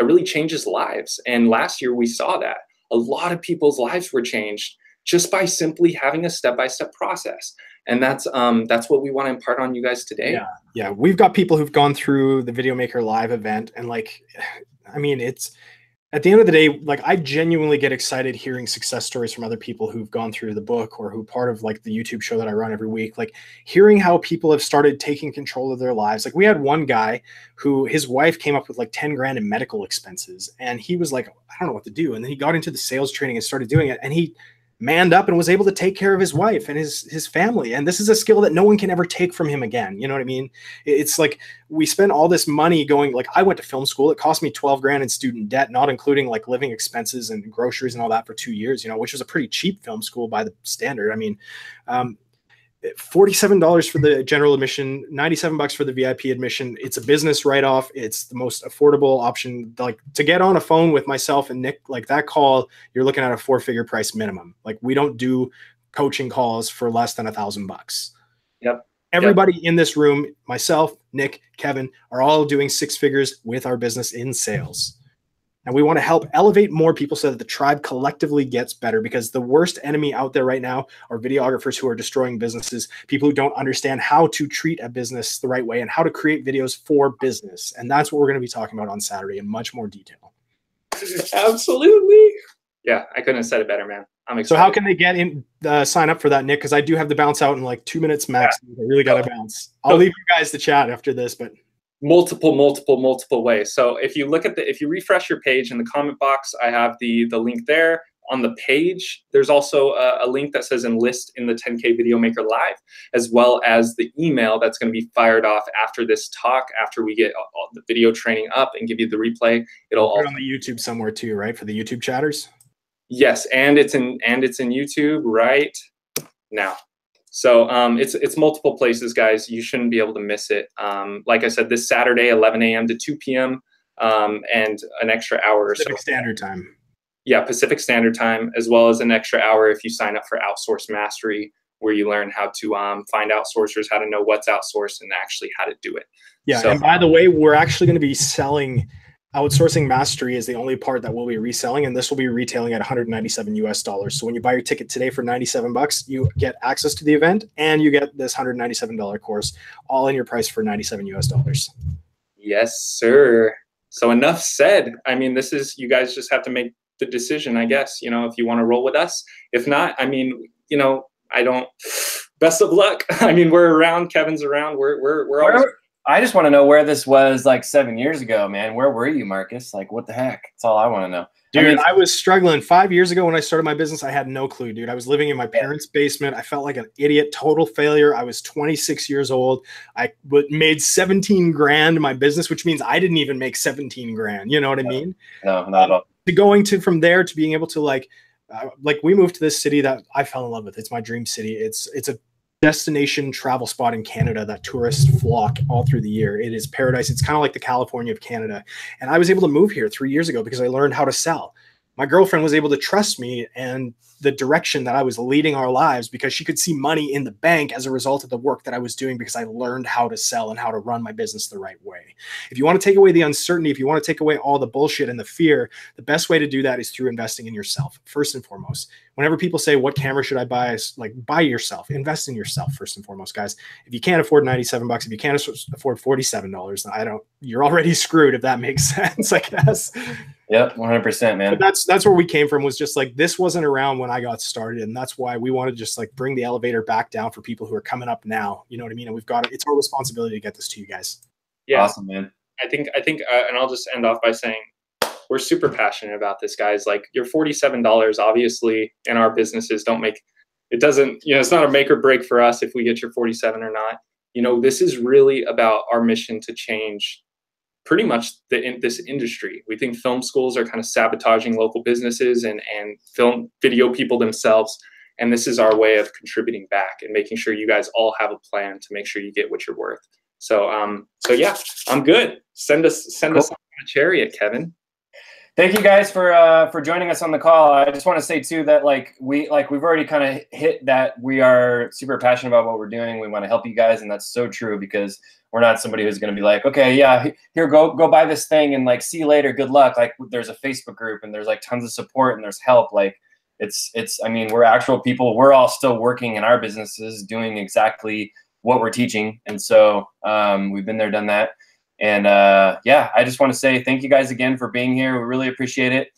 Speaker 2: really changes lives. And last year we saw that a lot of people's lives were changed just by simply having a step-by-step process. And that's what we want to impart on you guys today.
Speaker 4: Yeah. We've got people who've gone through the Video Maker Live event, and like, I mean, it's, at the end of the day, like, I genuinely get excited hearing success stories from other people who've gone through the book, or who part of like the YouTube show that I run every week, like hearing how people have started taking control of their lives. Like, we had one guy who, his wife came up with like 10 grand in medical expenses, and he was like, I don't know what to do. And then he got into the sales training and started doing it, and he manned up and was able to take care of his wife and his family. And this is a skill that no one can ever take from him again. You know what I mean? It's like, we spent all this money going, like, I went to film school. It cost me 12 grand in student debt, not including like living expenses and groceries and all that for 2 years, which was a pretty cheap film school by the standard. I mean, $47 for the general admission, $97 for the VIP admission. It's a business write-off. It's the most affordable option. Like, to get on a phone with myself and Nick, like that call, you're looking at a 4-figure price minimum. Like, we don't do coaching calls for less than $1,000.
Speaker 2: Yep.
Speaker 4: Everybody in this room, myself, Nick, Kevin, are all doing 6 figures with our business in sales. And we want to help elevate more people so that the tribe collectively gets better, because the worst enemy out there right now are videographers who are destroying businesses, people who don't understand how to treat a business the right way and how to create videos for business. And that's what we're going to be talking about on Saturday in much more detail.
Speaker 1: Absolutely. Yeah, I couldn't have said it better, man. I'm excited.
Speaker 4: So how can they get in, sign up for that, Nick? Because I do have to bounce out in like 2 minutes max. Yeah. I really got to bounce. I'll leave you guys to chat after this, but
Speaker 1: multiple ways. So if you look at if you refresh your page in the comment box, I have the link there. On the page, there's also a link that says enlist in the 10K Video Maker Live, as well as the email that's going to be fired off after this talk, after we get all the video training up and give you the replay. It'll all
Speaker 4: on the YouTube somewhere too, right? For the YouTube chatters.
Speaker 1: Yes, and it's in YouTube right now. So it's multiple places, guys. You shouldn't be able to miss it. Like I said, this Saturday, 11 a.m. to 2 p.m. And an extra hour or so.
Speaker 4: Pacific Standard Time.
Speaker 1: Yeah, Pacific Standard Time, as well as an extra hour if you sign up for Outsource Mastery, where you learn how to find outsourcers, how to know what's outsourced, and actually how to do it.
Speaker 4: Yeah, so, and by the way, we're actually going to be selling Outsourcing Mastery is the only part that we'll be reselling, and this will be retailing at $197 US. So when you buy your ticket today for $97, you get access to the event, and you get this $197 course, all in your price for $97 US.
Speaker 1: Yes, sir. So enough said. I mean, this is, you guys just have to make the decision, I guess, you know, if you want to roll with us. If not, I mean, you know, best of luck. I mean, we're around, Kevin's around, we're always.
Speaker 2: I just want to know where this was like 7 years ago, man. Where were you, Marcus? Like, what the heck? That's all I want to know.
Speaker 4: Dude, I was struggling 5 years ago when I started my business. I had no clue, dude. I was living in my parents' basement. I felt like an idiot, total failure. I was 26 years old. I made 17 grand in my business, which means I didn't even make 17 grand. You know what I mean?
Speaker 2: No, not at all.
Speaker 4: From there to being able to like we moved to this city that I fell in love with. It's my dream city. It's a destination travel spot in Canada that tourists flock all through the year. It is paradise. It's kind of like the California of Canada. And I was able to move here 3 years ago because I learned how to sell. My girlfriend was able to trust me and the direction that I was leading our lives because she could see money in the bank as a result of the work that I was doing because I learned how to sell and how to run my business the right way. If you want to take away the uncertainty, if you want to take away all the bullshit and the fear, the best way to do that is through investing in yourself, first and foremost. Whenever people say, what camera should I buy? It's like, buy yourself, invest in yourself first and foremost, guys. If you can't afford $97, if you can't afford $47, you're already screwed, if that makes sense, I guess.
Speaker 2: Yep, 100%, man.
Speaker 4: But that's where we came from, was just like, this wasn't around when I got started. And that's why we want to just like bring the elevator back down for people who are coming up now. You know what I mean? And it's our responsibility to get this to you guys.
Speaker 1: Yeah.
Speaker 2: Awesome, man.
Speaker 1: I think, and I'll just end off by saying, we're super passionate about this, guys. Like, your $47, obviously, in our businesses it's not a make or break for us if we get your 47 or not. You know, this is really about our mission to change pretty much this industry. We think film schools are kind of sabotaging local businesses and film video people themselves. And this is our way of contributing back and making sure you guys all have a plan to make sure you get what you're worth. So yeah, I'm good. Send us a chariot, Kevin.
Speaker 2: Thank you guys for joining us on the call. I just want to say too that we've already kind of hit that we are super passionate about what we're doing. We want to help you guys, and that's so true because we're not somebody who's going to be like, okay, yeah, here, go buy this thing and like see you later, good luck. Like, there's a Facebook group and there's like tons of support and there's help. Like I mean, we're actual people. We're all still working in our businesses doing exactly what we're teaching, and so we've been there, done that. And yeah, I just want to say thank you guys again for being here. We really appreciate it.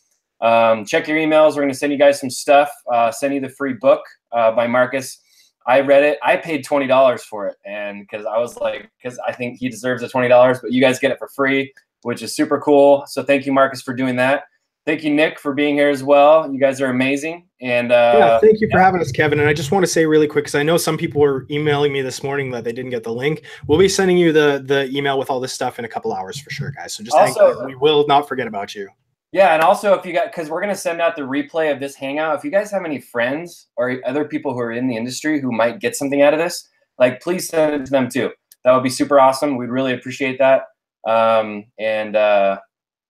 Speaker 2: Check your emails. We're going to send you guys some stuff. Send you the free book by Marcus. I read it. I paid $20 for it, and because I think he deserves the $20, but you guys get it for free, which is super cool. So thank you, Marcus, for doing that. Thank you, Nick, for being here as well. You guys are amazing. And
Speaker 4: yeah, thank you for having us, Kevin. And I just want to say really quick, because I know some people were emailing me this morning that they didn't get the link. We'll be sending you the email with all this stuff in a couple hours for sure, guys. So just also, we will not forget about you.
Speaker 2: Yeah, and also if you got, because we're going to send out the replay of this hangout. If you guys have any friends or other people who are in the industry who might get something out of this, like, please send it to them too. That would be super awesome. We'd really appreciate that.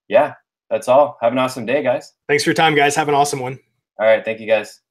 Speaker 2: Yeah, that's all. Have an awesome day, guys.
Speaker 4: Thanks for your time, guys. Have an awesome one.
Speaker 2: All right. Thank you, guys.